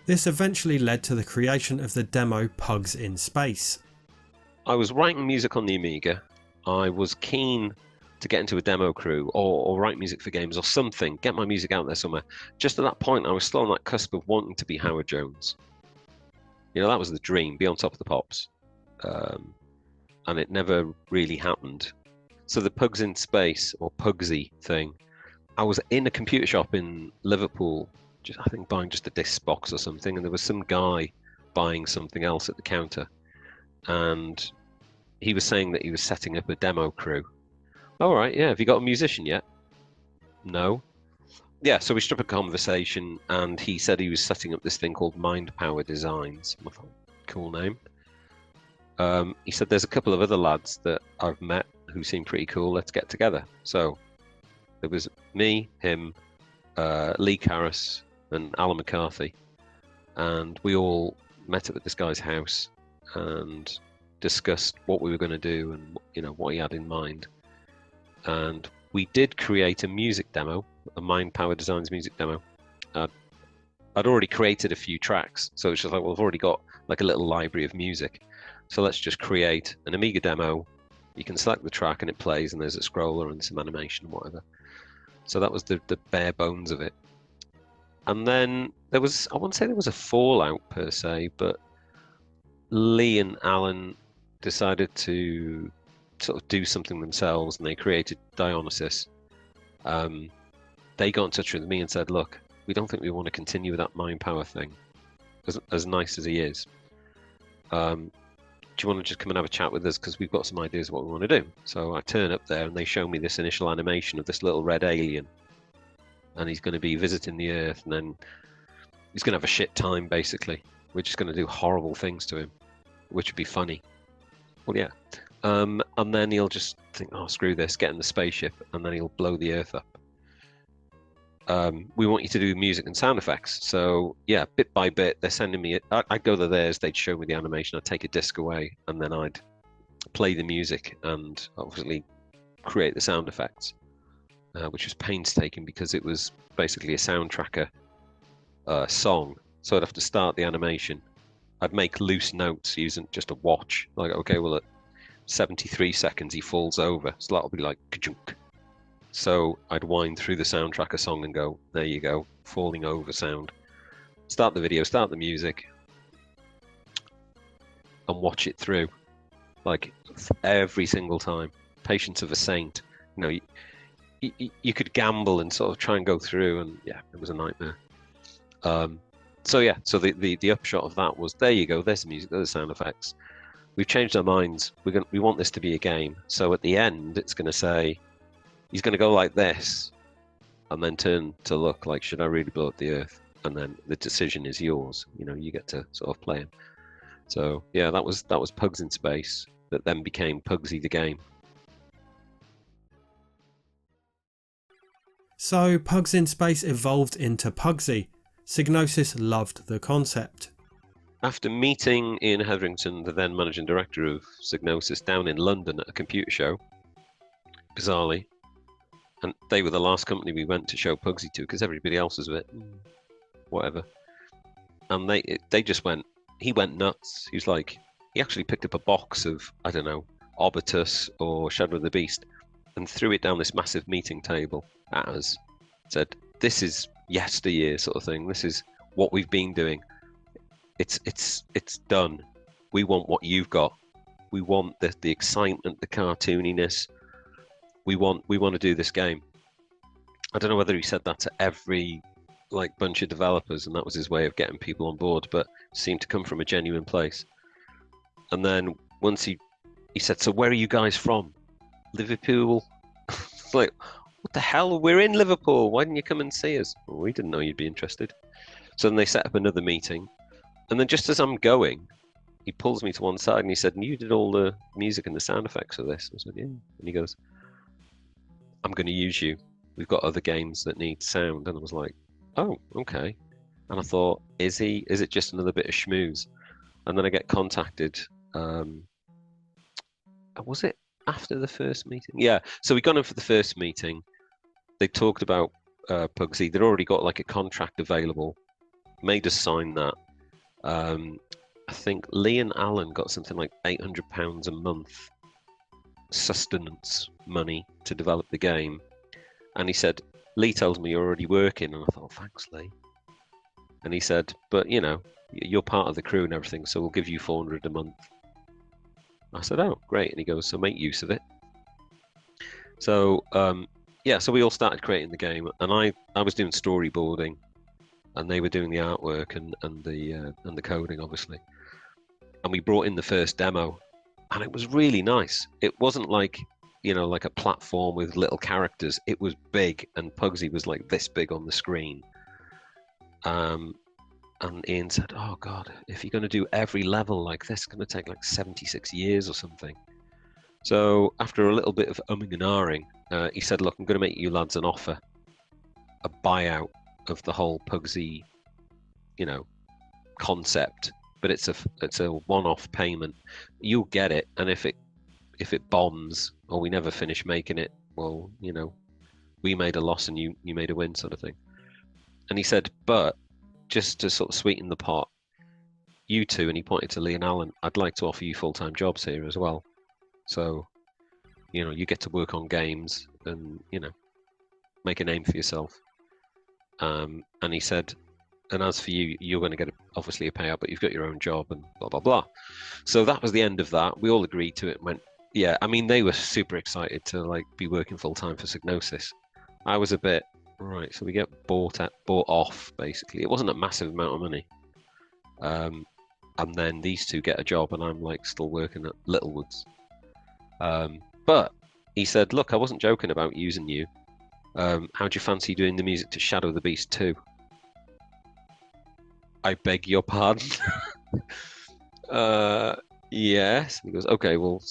This eventually led to the creation of the demo Pugs in Space. I was writing music on the Amiga. I was keen to get into a demo crew, or write music for games or something, get my music out there somewhere. Just at that point, I was still on that cusp of wanting to be Howard Jones. You know, that was the dream, be on top of the pops. And it never really happened. So the Pugs in Space, or Pugsy thing, I was in a computer shop in Liverpool, I think buying just a disc box or something, and there was some guy buying something else at the counter, and he was saying that he was setting up a demo crew. All right, yeah, have you got a musician yet? No. Yeah, so we struck a conversation, and he said he was setting up this thing called Mind Power Designs. I thought, cool name. He said, there's a couple of other lads that I've met who seem pretty cool, let's get together. So there was me, him, Lee Carris, and Alan McCarthy, and we all met up at this guy's house and discussed what we were going to do and, you know, what he had in mind. And we did create a music demo, a Mind Power Designs music demo. I'd already created a few tracks, so it's just like, well, I've already got like a little library of music, so let's just create an Amiga demo. You can select the track and it plays, and there's a scroller and some animation and whatever. So that was the bare bones of it. And then there was, I wouldn't say there was a fallout per se, but Lee and Alan decided to sort of do something themselves, and they created Dionysus. They got in touch with me and said, look, we don't think we want to continue with that Mind Power thing, as nice as he is. Do you want to just come and have a chat with us, because we've got some ideas of what we want to do. So I turn up there and they show me this initial animation of this little red alien, and he's going to be visiting the Earth, and then he's going to have a shit time, basically. We're just going to do horrible things to him, which would be funny. Well, yeah. And then he'll just think, oh, screw this, get in the spaceship, and then he'll blow the Earth up. We want you to do music and sound effects. So yeah, bit by bit, they're sending me, I'd go to theirs, they'd show me the animation, I'd take a disc away, and then I'd play the music and obviously create the sound effects, which was painstaking because it was basically a sound tracker song. So I'd have to start the animation. I'd make loose notes using just a watch. Like, okay, well, at 73 seconds, he falls over. So that'll be like, ka-chunk. So I'd wind through the sound tracker song and go, there you go, falling over sound. Start the video, start the music, and watch it through. Like, every single time. Patience of a saint. You know, you could gamble and sort of try and go through, and yeah, it was a nightmare. So yeah, so the upshot of that was, there you go, there's the music, there's the sound effects. We've changed our minds. We want this to be a game. So at the end, it's going to say, he's going to go like this, and then turn to look like, should I really blow up the Earth? And then the decision is yours. You know, you get to sort of play him. So yeah, that was Pugs in Space, that then became Pugsy the game. So Pugs in Space evolved into Pugsy. Psygnosis loved the concept. After meeting Ian Hetherington, the then managing director of Psygnosis, down in London at a computer show, bizarrely, And they were the last company we went to show Pugsy to, because everybody else was a bit whatever. And they just went. He went nuts. He was like, he actually picked up a box of, I don't know, Obitus or Shadow of the Beast, and threw it down this massive meeting table at us. Said, "This is yesteryear sort of thing. This is what we've been doing. It's done. We want what you've got. We want the excitement, the cartooniness. We want to do this game." I don't know whether he said that to every bunch of developers, and that was his way of getting people on board, but it seemed to come from a genuine place. And then once he said, "So where are you guys from?" "Liverpool." It's like, what the hell? We're in Liverpool. Why didn't you come and see us? Well, we didn't know you'd be interested. So then they set up another meeting, and then just as I'm going, he pulls me to one side and he said, "And you did all the music and the sound effects for this?" I said, "Yeah." And he goes, "I'm going to use you. We've got other games that need sound." And I was like, "Oh, okay." And I thought, is it just another bit of schmooze? And then I get contacted. Was it after the first meeting? Yeah. So we got in for the first meeting. They talked about Pugsy. They'd already got a contract available. Made us sign that. I think Lee and Alan got something like £800 a month sustenance money to develop the game. And he said, "Lee tells me you're already working." And I thought, "Thanks, Lee." And he said, "But you're part of the crew and everything, so we'll give you 400 a month." I said, "Oh, great." And he goes, "So make use of it." So so we all started creating the game, and I was doing storyboarding, and they were doing the artwork and the coding, obviously. And we brought in the first demo, and it was really nice. It wasn't like a platform with little characters. It was big, and Pugsy was like this big on the screen. And Ian said, "Oh God, if you're going to do every level like this, it's going to take 76 years or something." So after a little bit of umming and ahhing, he said, "Look, I'm going to make you lads an offer, a buyout of the whole Pugsy, concept, but it's a one-off payment. You'll get it, and if it bombs or we never finish making it, well, we made a loss and you made a win, sort of thing." And he said, "But just to sort of sweeten the pot, you two," and he pointed to Lee and Alan, "I'd like to offer you full-time jobs here as well. So, you get to work on games and, make a name for yourself." And he said, "And as for you, you're going to get obviously a payout, but you've got your own job and blah, blah, blah." So that was the end of that. We all agreed to it and went, yeah. I mean, they were super excited to be working full-time for Psygnosis. I was a bit, right, so we get bought off, basically. It wasn't a massive amount of money. And then these two get a job, and I'm still working at Littlewoods. But he said, "Look, I wasn't joking about using you. How'd you fancy doing the music to Shadow of the Beast 2? "I beg your pardon?" Yes. And he goes, "Okay, well,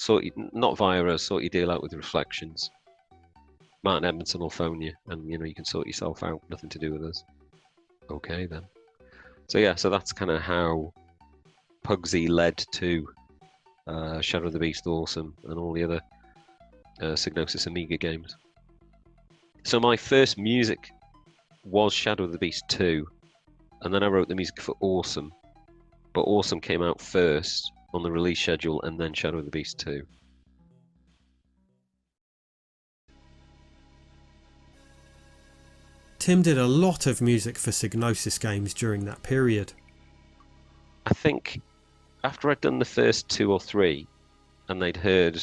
not via us, sort your deal out with Reflections. Martin Edmondson will phone you, and you can sort yourself out. Nothing to do with us." Okay, then. So that's kind of how Pugsy led to Shadow of the Beast Awesome and all the other Psygnosis Amiga games. So my first music was Shadow of the Beast 2, and then I wrote the music for Awesome, but Awesome came out first on the release schedule, and then Shadow of the Beast 2. Tim did a lot of music for Psygnosis games during that period. I think after I'd done the first 2 or 3, and they'd heard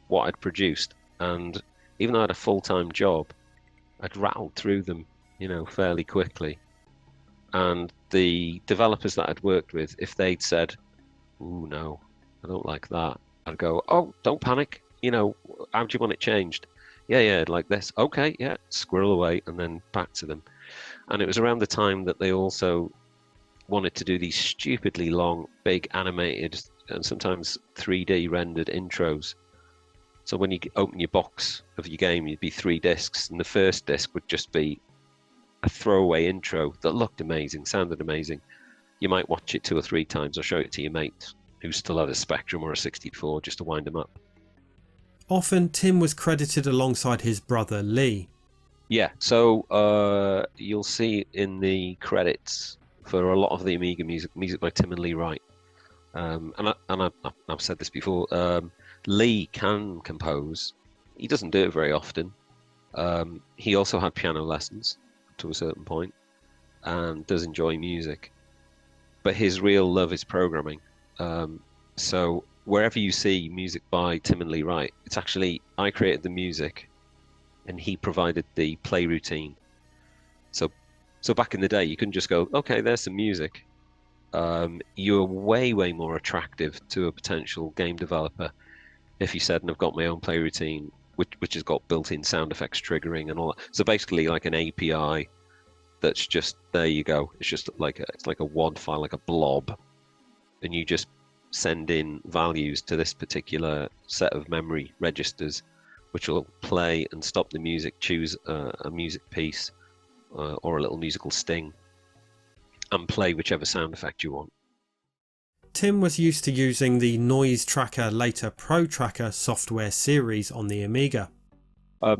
what I'd produced, and even though I had a full-time job, I'd rattled through them, fairly quickly. And the developers that I'd worked with, if they'd said, "Ooh, no, I don't like that," I'd go, "Oh, don't panic. How do you want it changed?" Yeah, like this. Okay, yeah, squirrel away, and then back to them. And it was around the time that they also wanted to do these stupidly long, big animated and sometimes 3D rendered intros. So when you open your box of your game, you'd be 3 discs, and the first disc would just be a throwaway intro that looked amazing, sounded amazing. You might watch it 2 or 3 times or show it to your mate who still had a Spectrum or a 64 just to wind them up. Often Tim was credited alongside his brother Lee. Yeah, so you'll see in the credits for a lot of the Amiga music by Tim and Lee Wright. I've said this before. Lee can compose. He doesn't do it very often. He also had piano lessons to a certain point, and does enjoy music. But his real love is programming. So wherever you see music by Tim and Lee Wright, it's actually I created the music, and he provided the play routine. So back in the day, you couldn't just go, okay, there's some music. You're way more attractive to a potential game developer if you said, and I've got my own play routine, which has got built-in sound effects triggering and all that. So basically, like an API that's just there. You go. It's just like a WAD file, like a blob, and you just send in values to this particular set of memory registers, which will play and stop the music, choose a music piece or a little musical sting, and play whichever sound effect you want. Tim was used to using the Noise Tracker, later Pro Tracker software series on the Amiga.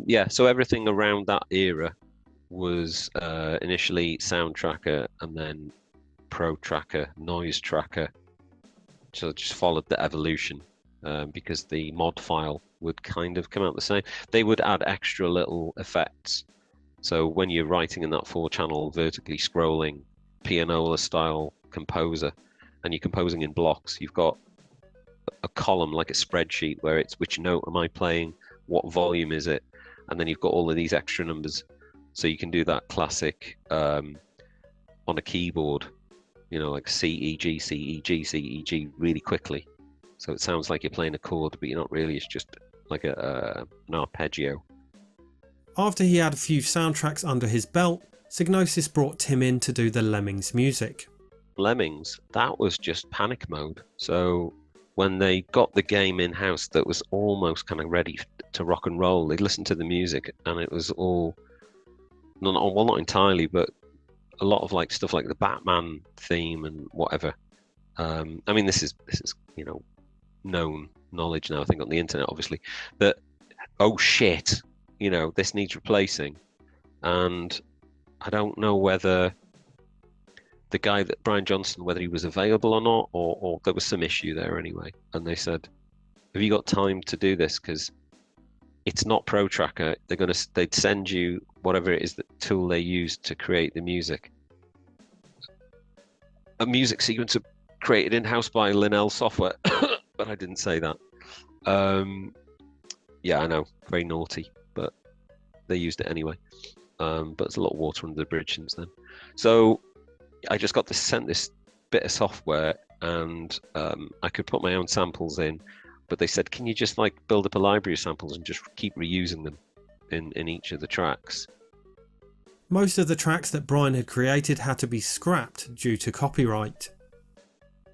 Yeah, so everything around that era was initially Sound Tracker and then Pro Tracker, Noise Tracker. So it just followed the evolution because the mod file would kind of come out the same. They would add extra little effects. So when you're writing in that 4-channel vertically scrolling pianola style composer and you're composing in blocks, you've got a column like a spreadsheet where it's which note am I playing, what volume is it, and then you've got all of these extra numbers. So you can do that classic on a keyboard, you know, like C, E, G, C, E, G, C, E, G really quickly. So it sounds like you're playing a chord, but you're not really. It's just like an arpeggio. After he had a few soundtracks under his belt, Psygnosis brought Tim in to do the Lemmings music. Lemmings, that was just panic mode. So when they got the game in-house that was almost kind of ready to rock and roll, they'd listen to the music and it was all, not entirely, but a lot of like stuff like the Batman theme and whatever. I mean, this is you know, known knowledge now, I think, on the internet, obviously, that, oh shit, you know, this needs replacing. And I don't know whether the guy, that Brian Johnston, whether he was available or not, or there was some issue there anyway. And they said, have you got time to do this? Because it's not Pro Tracker. They'd send you whatever it is, the tool they used to create the music. A music sequencer created in-house by Linnell Software, but I didn't say that. Yeah, I know, very naughty, but they used it anyway. But there's a lot of water under the bridge since then. So I just got sent this bit of software, and I could put my own samples in, but they said, can you just like build up a library of samples and just keep reusing them in each of the tracks? Most of the tracks that Brian had created had to be scrapped due to copyright.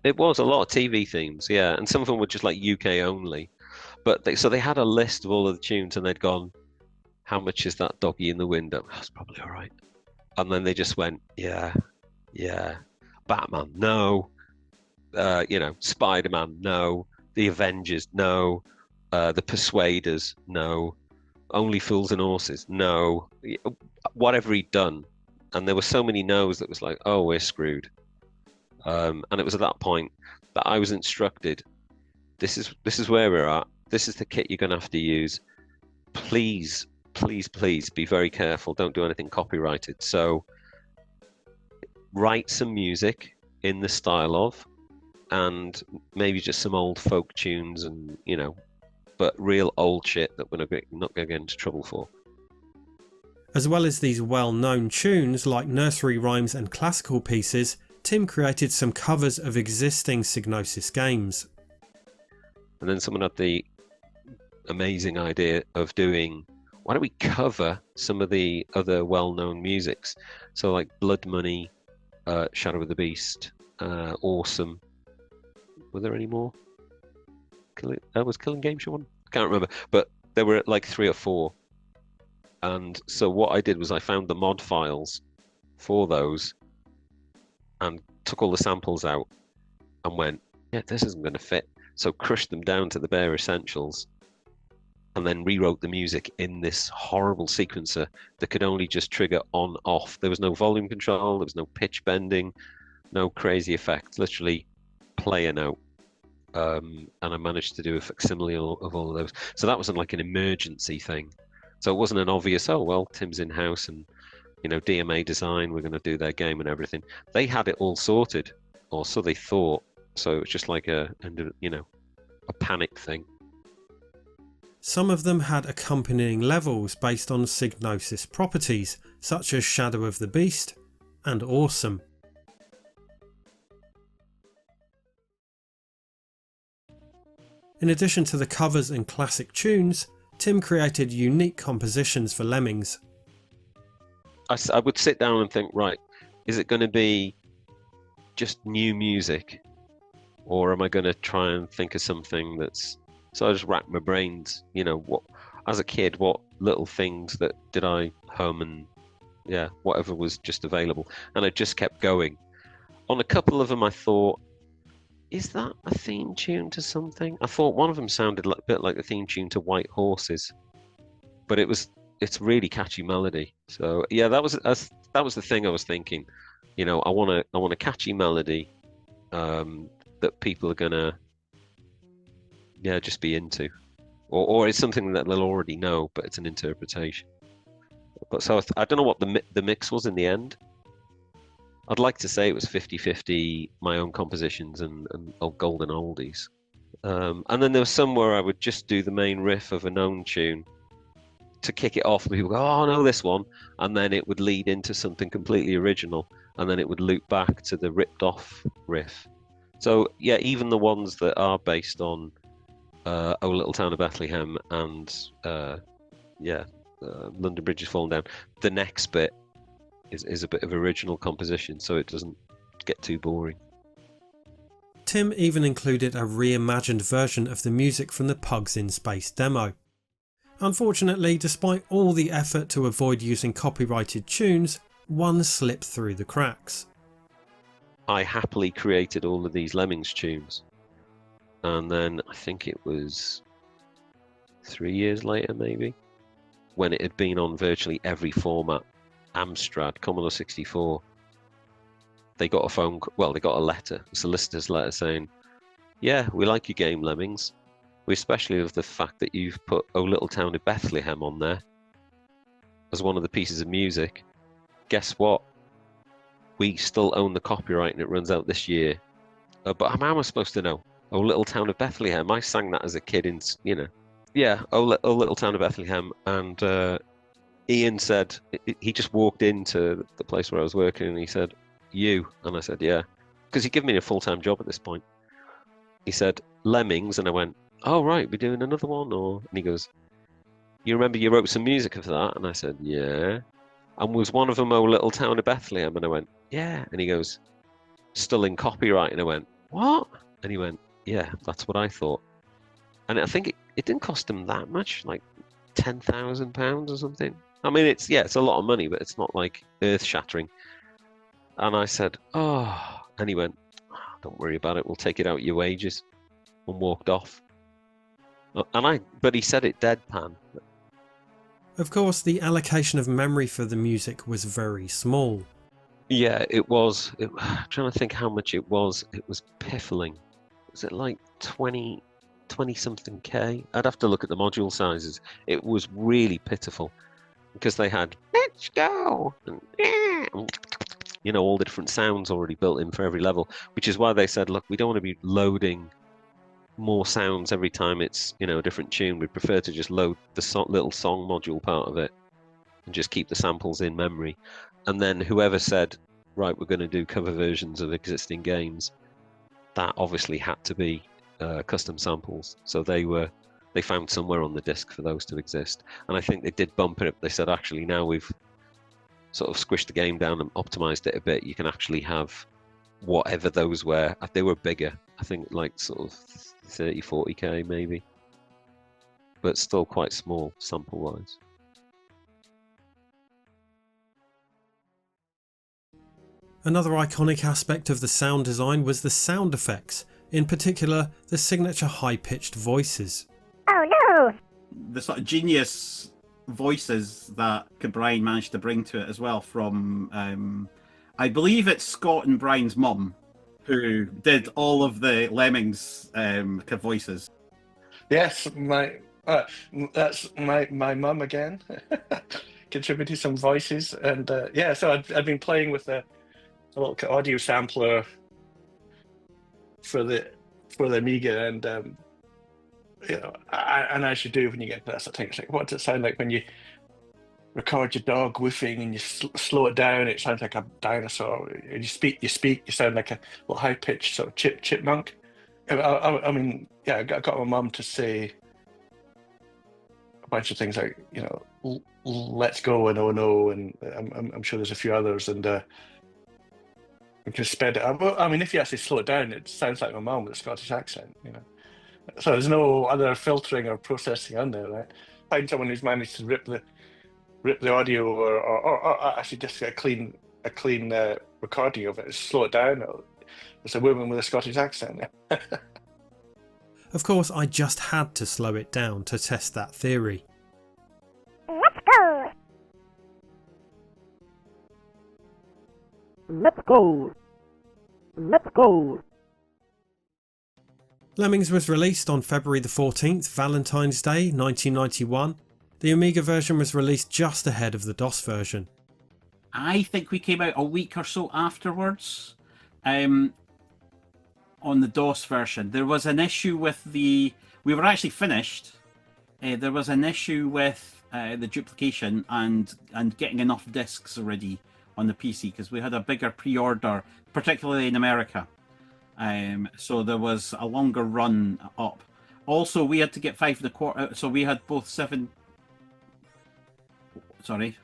It was a lot of TV themes, yeah, and some of them were just like UK only. But so they had a list of all of the tunes, and they'd gone, how much is that doggy in the window? That's probably all right. And then they just went, yeah, Batman, no. You know, Spider-Man, no. The Avengers, no. The Persuaders, no. Only Fools and Horses, no. Whatever he'd done. And there were so many no's that was like, oh, we're screwed. And it was at that point that I was instructed, this is where we're at. This is the kit you're going to have to use. Please be very careful. Don't do anything copyrighted. So write some music in the style of, and maybe just some old folk tunes, and you know, but real old shit that we're not going to get into trouble for. As well as these well-known tunes like nursery rhymes and classical pieces, Tim created some covers of existing Psygnosis games. And then someone had the amazing idea of doing, why don't we cover some of the other well-known musics? So like Blood Money, Shadow of the Beast, Awesome. Were there any more? Was Killing Game Show one? I can't remember, but there were like 3 or 4. And so what I did was I found the mod files for those and took all the samples out and went, yeah, this isn't going to fit. So crushed them down to the bare essentials and then rewrote the music in this horrible sequencer that could only just trigger on off. There was no volume control, there was no pitch bending, no crazy effects, literally play a note. And I managed to do a facsimile of all of those. So that wasn't like an emergency thing. So it wasn't an obvious, oh, well, Tim's in-house and, DMA Design, we're going to do their game and everything. They had it all sorted, or so they thought. So it was just like a panic thing. Some of them had accompanying levels based on Psygnosis properties, such as Shadow of the Beast and Awesome. In addition to the covers and classic tunes, Tim created unique compositions for Lemmings. I would sit down and think, right, is it going to be just new music? Or am I going to try and think of something that's... So I just racked my brains, what, as a kid, what little things that did I hum and, whatever was just available. And I just kept going. On a couple of them I thought, is that a theme tune to something? I thought one of them sounded a bit like the theme tune to White Horses, but it's really catchy melody. So yeah, that was the thing I was thinking. I want a catchy melody that people are gonna just be into, or it's something that they'll already know, but it's an interpretation. But so I don't know what the mix was in the end. I'd like to say it was 50-50 my own compositions and golden oldies. And then there was some where I would just do the main riff of a known tune to kick it off. People go, oh, I know this one. And then it would lead into something completely original. And then it would loop back to the ripped off riff. So yeah, even the ones that are based on Oh Little Town of Bethlehem and London Bridge is Falling Down, the next bit is a bit of original composition, so it doesn't get too boring. Tim even included a reimagined version of the music from the Pugs in Space demo. Unfortunately, despite all the effort to avoid using copyrighted tunes, one slipped through the cracks. I happily created all of these Lemmings tunes, and then I think it was 3 years later maybe, when it had been on virtually every format, Amstrad, Commodore 64, they got a letter, a solicitor's letter saying, yeah, we like your game, Lemmings. We especially love the fact that you've put Oh Little Town of Bethlehem on there as one of the pieces of music. Guess what? We still own the copyright and it runs out this year. But how am I supposed to know? Oh Little Town of Bethlehem. I sang that as a kid Yeah, Oh Little Town of Bethlehem. And Ian said, he just walked into the place where I was working and he said, you? And I said, yeah. Because he'd given me a full-time job at this point. He said, Lemmings. And I went, oh, right, we're doing another one? And he goes, you remember you wrote some music of that? And I said, yeah. And was one of them Oh Little Town of Bethlehem? And I went, yeah. And he goes, still in copyright? And I went, what? And he went, yeah, that's what I thought. And I think it didn't cost him that much, like £10,000 or something. I mean, it's a lot of money, but it's not like earth-shattering. And I said, oh, and he went, oh, don't worry about it, we'll take it out your wages, and walked off. But he said it deadpan. Of course, the allocation of memory for the music was very small. Yeah, it was. I'm trying to think how much it was. It was piffling. Was it like 20 something K? I'd have to look at the module sizes. It was really pitiful because they had let's go and all the different sounds already built in for every level, which is why they said, look, we don't want to be loading more sounds every time it's a different tune. We prefer to just load the little song module part of it and just keep the samples in memory. And then whoever said, right, we're going to do cover versions of existing games, that obviously had to be custom samples. So they found somewhere on the disk for those to exist. And I think they did bump it up. They said, actually, now we've sort of squished the game down and optimized it a bit, you can actually have whatever those were. They were bigger. I think like sort of 30, 40K maybe. But still quite small sample-wise. Another iconic aspect of the sound design was the sound effects, in particular the signature high-pitched voices. Oh no! the sort of genius voices that Brian managed to bring to it as well from I believe it's Scott and Brian's mum who did all of the Lemmings voices. Yes, that's my mum again, contributed some voices, and yeah. So I'd been playing with a little audio sampler for the Amiga, and you know, and as you do when you get to that sort of thing, it's like, what does it sound like when you record your dog woofing and you slow it down? It sounds like a dinosaur. And you sound like a little high pitched sort of chipmunk. I mean, yeah, I got my mum to say a bunch of things like, you know, let's go and oh no, and I'm sure there's a few others, and we can sped it up. Well, I mean, if you actually slow it down, it sounds like my mum with a Scottish accent, you know. So there's no other filtering or processing on there, right? Find someone who's managed to rip the audio, or actually just get a clean recording of it, slow it down. It's a woman with a Scottish accent. Of course, I just had to slow it down to test that theory. Let's go. Let's go. Let's go. Lemmings was released on February the 14th, Valentine's Day 1991. The Amiga version was released just ahead of the DOS version. I think we came out a week or so afterwards on the DOS version. There was an issue with we were actually finished. There was an issue with the duplication and getting enough discs already on the PC, because we had a bigger pre-order, particularly in America. So there was a longer run up. Also, we had to get 5 1/4. So we had both 7. Sorry.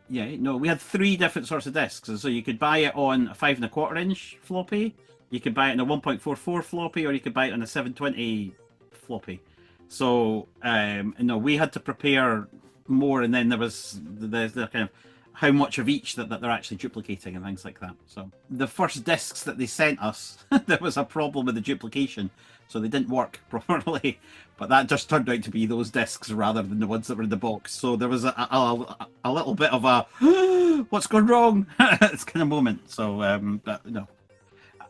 Yeah, no, we had 3 different sorts of discs. So you could buy it on a 5 1/4 inch floppy, you could buy it on a 1.44 floppy, or you could buy it on a 720 floppy. So, no, we had to prepare more, and then there was the kind of how much of each that they're actually duplicating and things like that. So the first discs that they sent us, there was a problem with the duplication, so they didn't work properly. But that just turned out to be those discs rather than the ones that were in the box. So there was a little bit of a what's gone wrong? It's kind of moment. So, but no,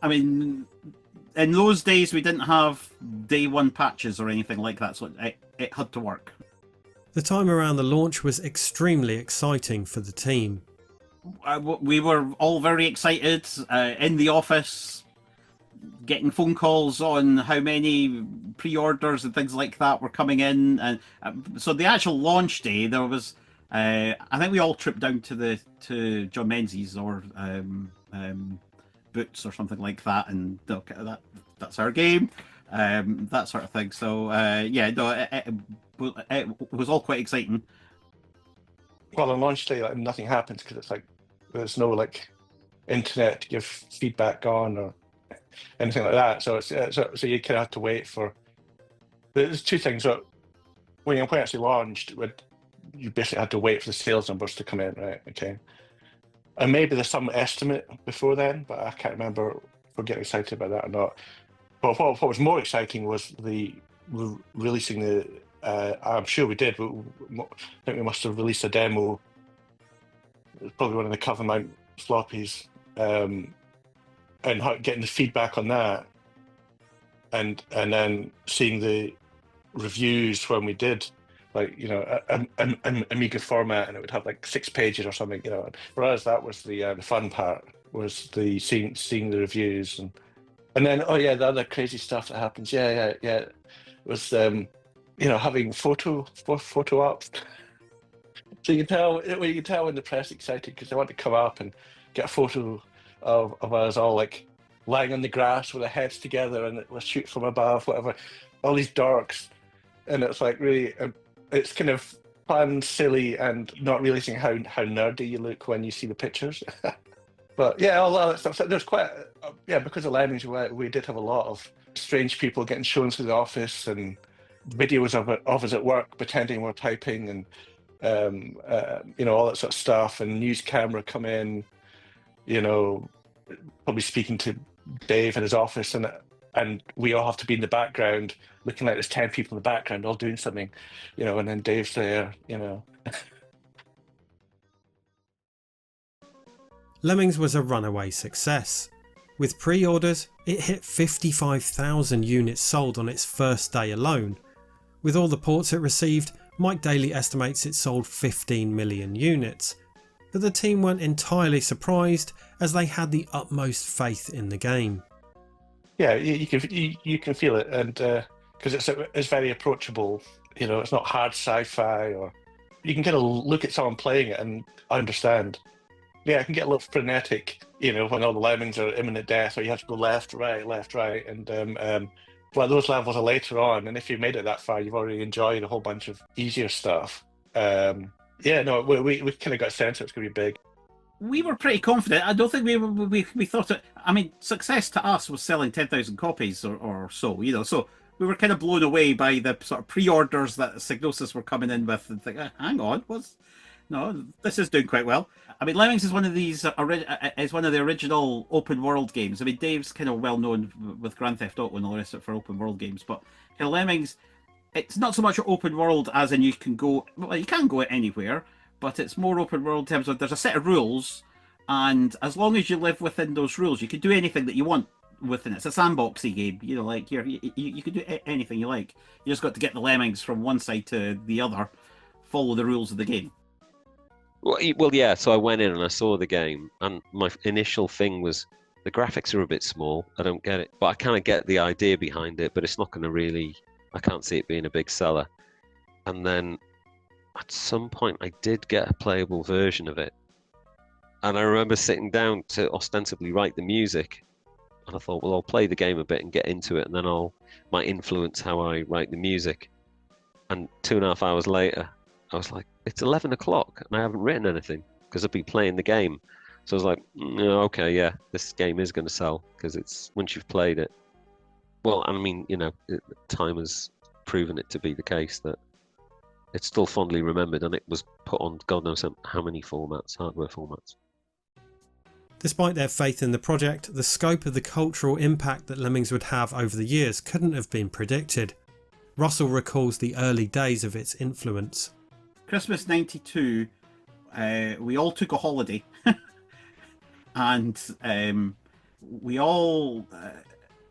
I mean, in those days we didn't have day one patches or anything like that, so it had to work. The time around the launch was extremely exciting for the team. We were all very excited in the office, getting phone calls on how many pre-orders and things like that were coming in. And so the actual launch day, there was, I think we all tripped down to John Menzies or Boots or something like that, and okay, that's our game, that sort of thing. So yeah, no, it was all quite exciting. Well, on launch day, like, nothing happens because it's like there's no like internet to give feedback on or anything like that. So it's so you kind of have to wait for. There's 2 things. So when it actually launched, you basically had to wait for the sales numbers to come in, right? Okay, and maybe there's some estimate before then, but I can't remember if we're getting excited about that or not. But what was more exciting was releasing the. I'm sure we did. I think we must have released a demo. It was probably one of the cover mount floppies, and getting the feedback on that, and then seeing the reviews when we did, like, you know, an Amiga format, and it would have like 6 pages or something. You know, for us that was the fun part, was the seeing the reviews, and then oh yeah, the other crazy stuff that happens. Yeah. It was you know, having photo ops. So you can tell when the press is excited because they want to come up and get a photo of us all like lying on the grass with our heads together and let's shoot from above, whatever. All these dorks, and it's like really, it's kind of fun, silly, and not realizing how nerdy you look when you see the pictures. But yeah, all that stuff. So there's quite because of Lemmings, we did have a lot of strange people getting shown through the office and videos of us at work pretending we're typing, and you know, all that sort of stuff, and news camera come in, you know, probably speaking to Dave in his office, and and we all have to be in the background, looking like there's 10 people in the background all doing something, and then Dave's there. Lemmings was a runaway success. With pre-orders, it hit 55,000 units sold on its first day alone. With all the ports it received, Mike Daly estimates it sold 15 million units. But the team weren't entirely surprised, as they had the utmost faith in the game. Yeah, you can feel it, and because it's very approachable. It's not hard sci-fi, or you can kind of look at someone playing it and understand. Yeah, it can get a little frenetic, when all the lemmings are imminent death, or you have to go left, right, and well, those levels are later on, and if you made it that far, you've already enjoyed a whole bunch of easier stuff. Yeah, no, we kind of got a sense it was going to be big. We were pretty confident. I don't think we thought it. I mean, success to us was selling 10,000 copies or so. So we were kind of blown away by the sort of pre-orders that Psygnosis were coming in with, and think, hang on, this is doing quite well. I mean, Lemmings is one of the original open world games. I mean, Dave's kind of well known with Grand Theft Auto and all the rest of it for open world games, but Lemmings, it's not so much open world as in you can go anywhere, but it's more open world in terms of there's a set of rules, and as long as you live within those rules, you can do anything that you want within it. It's a sandboxy game, like you can do anything you like. You just got to get the lemmings from one side to the other, follow the rules of the game. Well, yeah. So I went in and I saw the game, and my initial thing was the graphics are a bit small. I don't get it, but I kind of get the idea behind it. But it's not going to really. I can't see it being a big seller. And then at some point, I did get a playable version of it, and I remember sitting down to ostensibly write the music. And I thought, well, I'll play the game a bit and get into it, and then might influence how I write the music. And 2.5 hours later, I was like, it's 11 o'clock and I haven't written anything because I've been playing the game. So I was like, okay, yeah, this game is going to sell because it's once you've played it. Well, I mean, time has proven it to be the case that it's still fondly remembered, and it was put on God knows how many formats, hardware formats. Despite their faith in the project, the scope of the cultural impact that Lemmings would have over the years couldn't have been predicted. Russell recalls the early days of its influence. Christmas '92, we all took a holiday, and we all,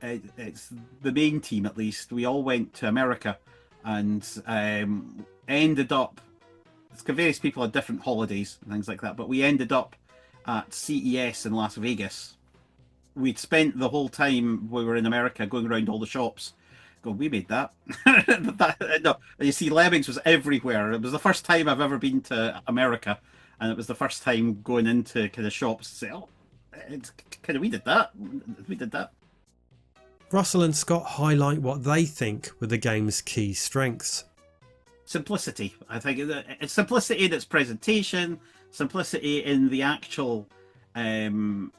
it's the main team at least, we all went to America, and ended up, various people had different holidays and things like that, but we ended up at CES in Las Vegas. We'd spent the whole time we were in America going around all the shops. We made that. No, you see, Lemmings was everywhere. It was the first time I've ever been to America, and it was the first time going into kind of shops to say, "Oh, it's kind of we did that." Russell and Scott highlight what they think were the game's key strengths. Simplicity. I think it's simplicity in its presentation, simplicity in the actual, the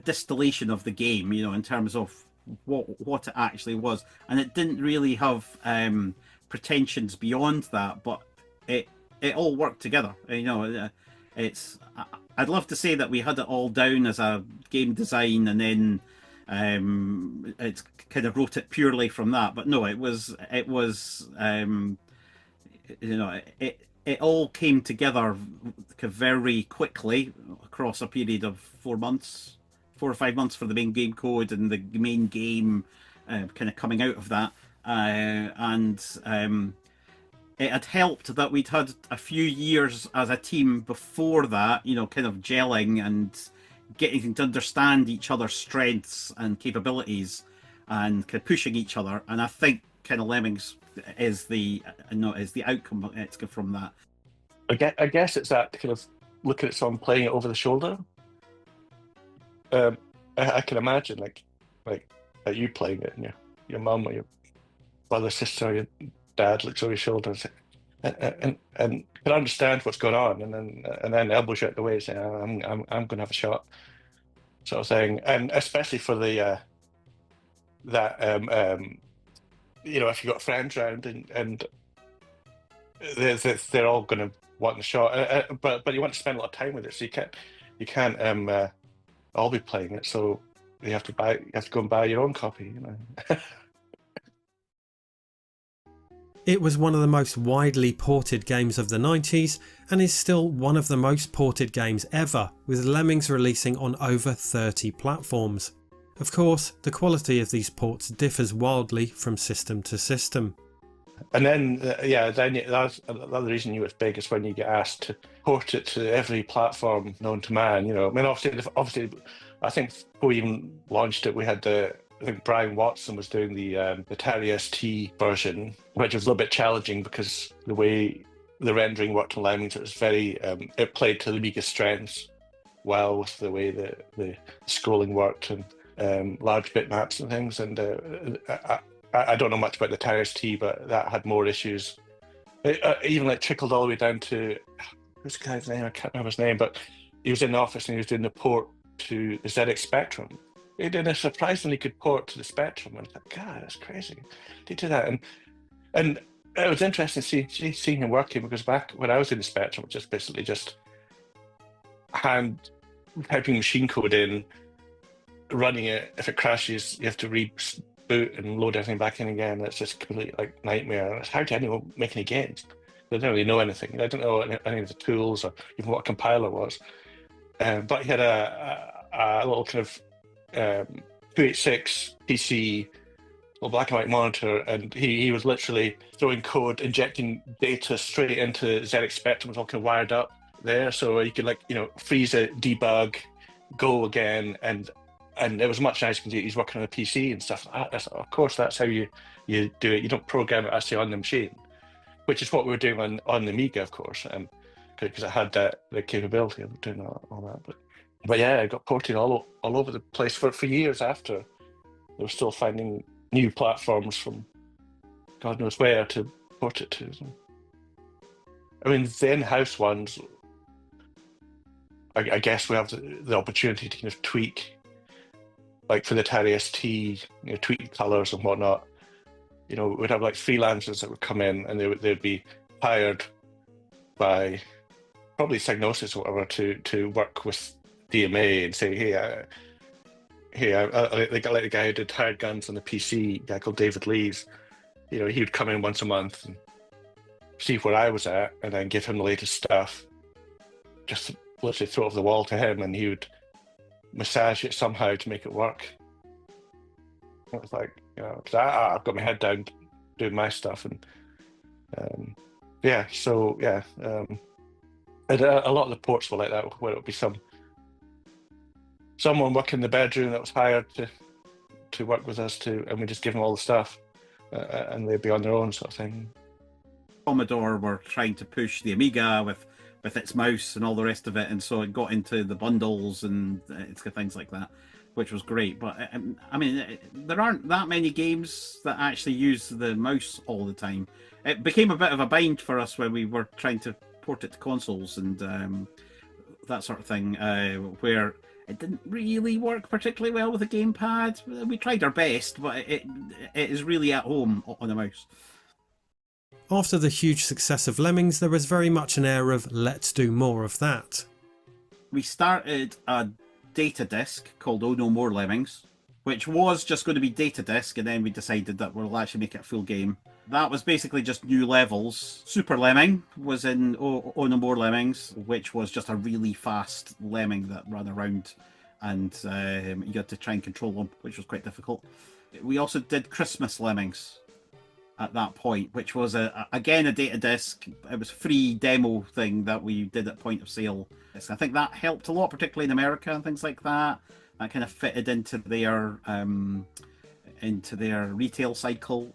distillation of the game. In terms of what it actually was, and it didn't really have pretensions beyond that, but it all worked together. It's I'd love to say that we had it all down as a game design, and then it's kind of wrote it purely from that, but no, it was it all came together very quickly across a period of 4 months, 4 or 5 months for the main game code and the main game kind of coming out of that. And it had helped that we'd had a few years as a team before that, kind of gelling and getting to understand each other's strengths and capabilities and kind of pushing each other. And I think kind of Lemmings is the outcome from that. I guess it's that kind of looking at someone playing it over the shoulder. I can imagine like you playing it, and your mum or your brother, sister, or your dad looks over your shoulder and can understand what's going on, and then elbows you out the way, saying, "I'm going to have a shot," sort of thing. And especially for the if you got friends around and they're all going to want the shot, but you want to spend a lot of time with it, so you can't all be playing it. So you have to go and buy your own copy. It was one of the most widely ported games of the 90s and is still one of the most ported games ever, with Lemmings releasing on over 30 platforms. Of course, the quality of these ports differs wildly from system to system. And then, that's another reason it was big, is when you get asked to port it to every platform known to man. I mean, obviously, I think before we even launched it, we had I think Brian Watson was doing the Atari ST version, which was a little bit challenging because the way the rendering worked on Lemmings, it was very, it played to the Amiga strengths well with the way the scrolling worked and large bitmaps and things. And I don't know much about the Atari ST, but that had more issues. It even trickled all the way down to, who's the guy's name? I can't remember his name, but he was in the office and he was doing the port to the ZX Spectrum. He did a surprisingly good port to the Spectrum, and I thought, God, that's crazy. He did that, and it was interesting seeing him working, because back when I was in the Spectrum, it was basically hand typing machine code in, running it. If it crashes, you have to reboot and load everything back in again. It's just a complete nightmare. It's how to anyone make any games? They don't really know anything. I don't know any of the tools or even what a compiler was. But he had a little kind of 286 PC, little black and white monitor, and he was literally throwing code, injecting data straight into ZX Spectrum. It was all kind of wired up there, so you could freeze it, debug, go again, and it was much nicer because he's working on a PC and stuff like that. Of course, that's how you do it. You don't program it actually on the machine, which is what we were doing on the Amiga, of course, because it had the capability of doing all that. But yeah, it got ported all over the place for years after. They were still finding new platforms from God knows where to port it to. I mean, the in-house ones, I guess we have the opportunity to kind of tweak, like for the Atari ST, tweak colors and whatnot. We'd have freelancers that would come in and they'd be hired by probably Psygnosis or whatever to work with DMA and say, they got the guy who did Hired Guns on the PC, a guy called David Lees. He would come in once a month and see where I was at, and then give him the latest stuff. Just literally throw it off the wall to him, and he would massage it somehow to make it work. It was because I've got my head down doing my stuff, and and a lot of the ports were like that, where it would be someone working in the bedroom that was hired to work with us and we just give them all the stuff, and they'd be on their own sort of thing. Commodore were trying to push the Amiga with its mouse and all the rest of it, and so it got into the bundles and things like that, which was great. But I mean, there aren't that many games that actually use the mouse all the time. It became a bit of a bind for us when we were trying to port it to consoles and that sort of thing, where it didn't really work particularly well with a gamepad. We tried our best, but it is really at home on a mouse. After the huge success of Lemmings, there was very much an air of let's do more of that. We started a data disc called Oh No More Lemmings, which was just going to be data disc, and then we decided that we'll actually make it a full game. That was basically just new levels. Super Lemming was in Oh No More Lemmings, which was just a really fast lemming that ran around, and you had to try and control them, which was quite difficult. We also did Christmas Lemmings at that point, which was again a data disc. It was a free demo thing that we did at point of sale. I think that helped a lot, particularly in America and things like that. That kind of fitted into their retail cycle,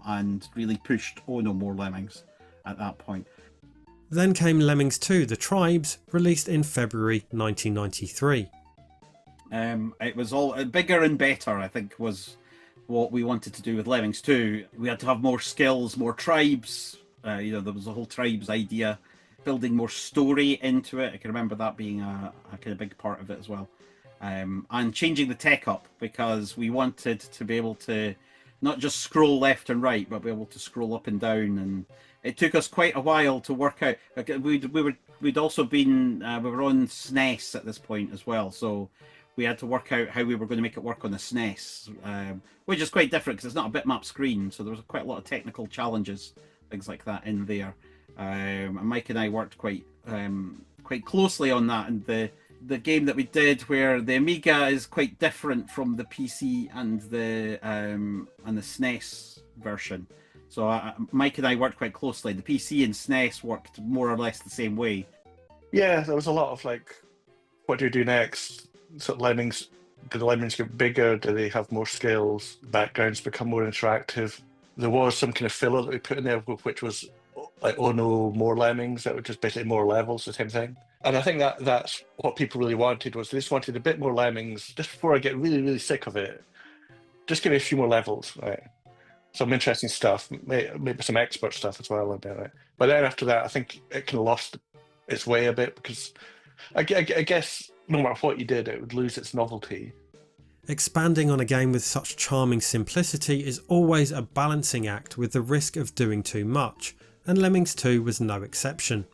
and really pushed Oh No More Lemmings at that point. Then came Lemmings 2: The Tribes, released in February 1993. It was all bigger and better, I think, was what we wanted to do with Lemmings 2. We had to have more skills, more tribes. There was a whole tribes idea, building more story into it. I can remember that being a kind of big part of it as well. And changing the tech up, because we wanted to be able to not just scroll left and right, but be able to scroll up and down. And it took us quite a while to work out. We'd also been we were on SNES at this point as well, so we had to work out how we were going to make it work on the SNES, which is quite different because it's not a bitmap screen, so there was quite a lot of technical challenges, things like that in there. And Mike and I worked quite closely on that, and the game that we did, where the Amiga is quite different from the PC and the SNES version. So Mike and I worked quite closely. The PC and SNES worked more or less the same way. Yeah, there was a lot of like, what do you do next? So Lemmings, do the Lemmings get bigger? Do they have more skills? Backgrounds become more interactive? There was some kind of filler that we put in there, which was like, oh no, more Lemmings. That was just basically more levels, the same thing. And I think that's what people really wanted, was they just wanted a bit more Lemmings. Just before I get really, really sick of it, just give me a few more levels, right? Some interesting stuff, maybe some expert stuff as well about it. But then after that, I think it kind of lost its way a bit, because I guess no matter what you did, it would lose its novelty. Expanding on a game with such charming simplicity is always a balancing act with the risk of doing too much, and Lemmings 2 was no exception.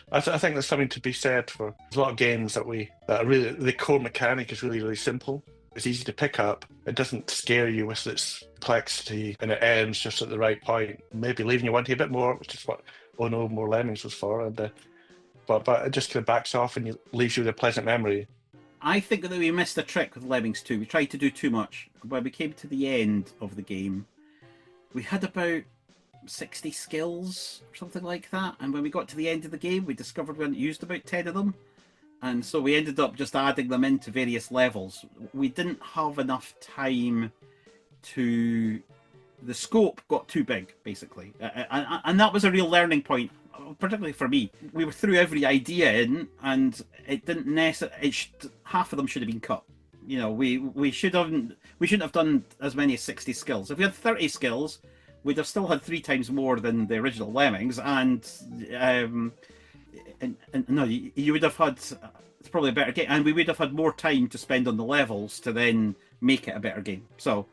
I think there's something to be said for a lot of games that are really, the core mechanic is really, really simple. It's easy to pick up. It doesn't scare you with its complexity, and it ends just at the right point, maybe leaving you wanting a bit more, which is what Oh No More Lemmings was for. And but it just kind of backs off and leaves you with a pleasant memory. I think that we missed a trick with Lemmings 2. We tried to do too much. When we came to the end of the game, we had about 60 skills or something like that, and when we got to the end of the game, we discovered we hadn't used about 10 of them, and so we ended up just adding them into various levels. We didn't have enough time to... The scope got too big, basically, and that was a real learning point, particularly for me. We were threw every idea in, and it didn't necessarily... half of them should have been cut. You know, we shouldn't have done as many as 60 skills. If we had 30 skills, we'd have still had 3 times more than the original Lemmings, and no, you would have had... It's probably a better game, and we would have had more time to spend on the levels to then make it a better game. So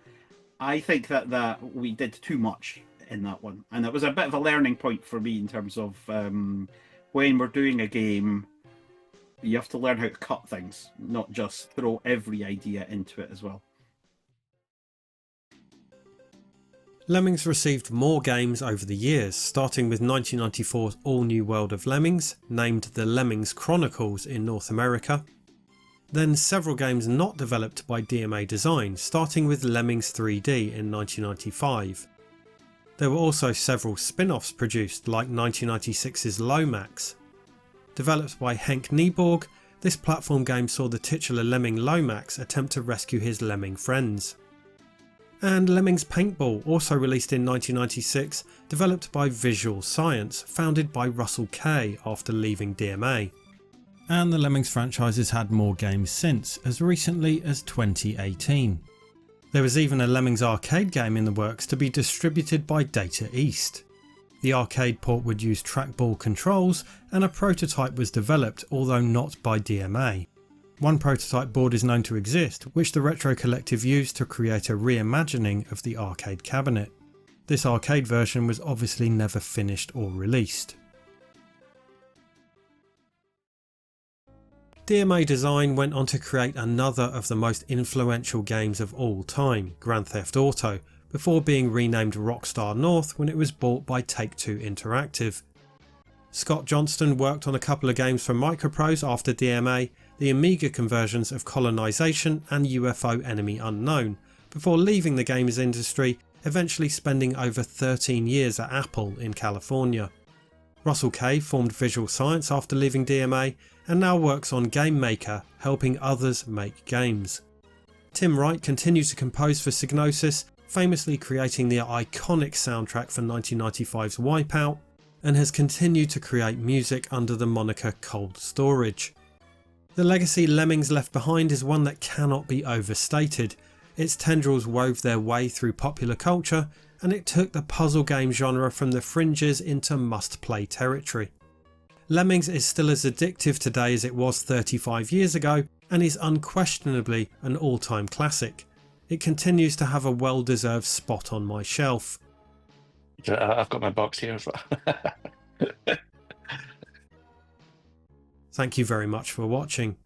I think that we did too much in that one, and it was a bit of a learning point for me in terms of when we're doing a game, you have to learn how to cut things, not just throw every idea into it as well. Lemmings received more games over the years, starting with 1994's all-new World of Lemmings, named the Lemmings Chronicles in North America. Then several games not developed by DMA Design, starting with Lemmings 3D in 1995. There were also several spin-offs produced, like 1996's Lomax. Developed by Henk Nieborg, this platform game saw the titular lemming Lomax attempt to rescue his lemming friends. And Lemmings Paintball, also released in 1996, developed by Visual Science, founded by Russell Kay after leaving DMA. And the Lemmings franchise has had more games since, as recently as 2018. There was even a Lemmings arcade game in the works to be distributed by Data East. The arcade port would use trackball controls, and a prototype was developed, although not by DMA. One prototype board is known to exist, which the Retro Collective used to create a reimagining of the arcade cabinet. This arcade version was obviously never finished or released. DMA Design went on to create another of the most influential games of all time, Grand Theft Auto, before being renamed Rockstar North when it was bought by Take-Two Interactive. Scott Johnston worked on a couple of games for Microprose after DMA, the Amiga conversions of Colonization and UFO Enemy Unknown, before leaving the games industry, eventually spending over 13 years at Apple in California. Russell Kay formed Visual Science after leaving DMA, and now works on GameMaker, helping others make games. Tim Wright continues to compose for Psygnosis, famously creating the iconic soundtrack for 1995's WipeOut, and has continued to create music under the moniker Cold Storage. The legacy Lemmings left behind is one that cannot be overstated. Its tendrils wove their way through popular culture, and it took the puzzle game genre from the fringes into must-play territory. Lemmings is still as addictive today as it was 35 years ago, and is unquestionably an all-time classic. It continues to have a well-deserved spot on my shelf. I've got my box here as well. Thank you very much for watching.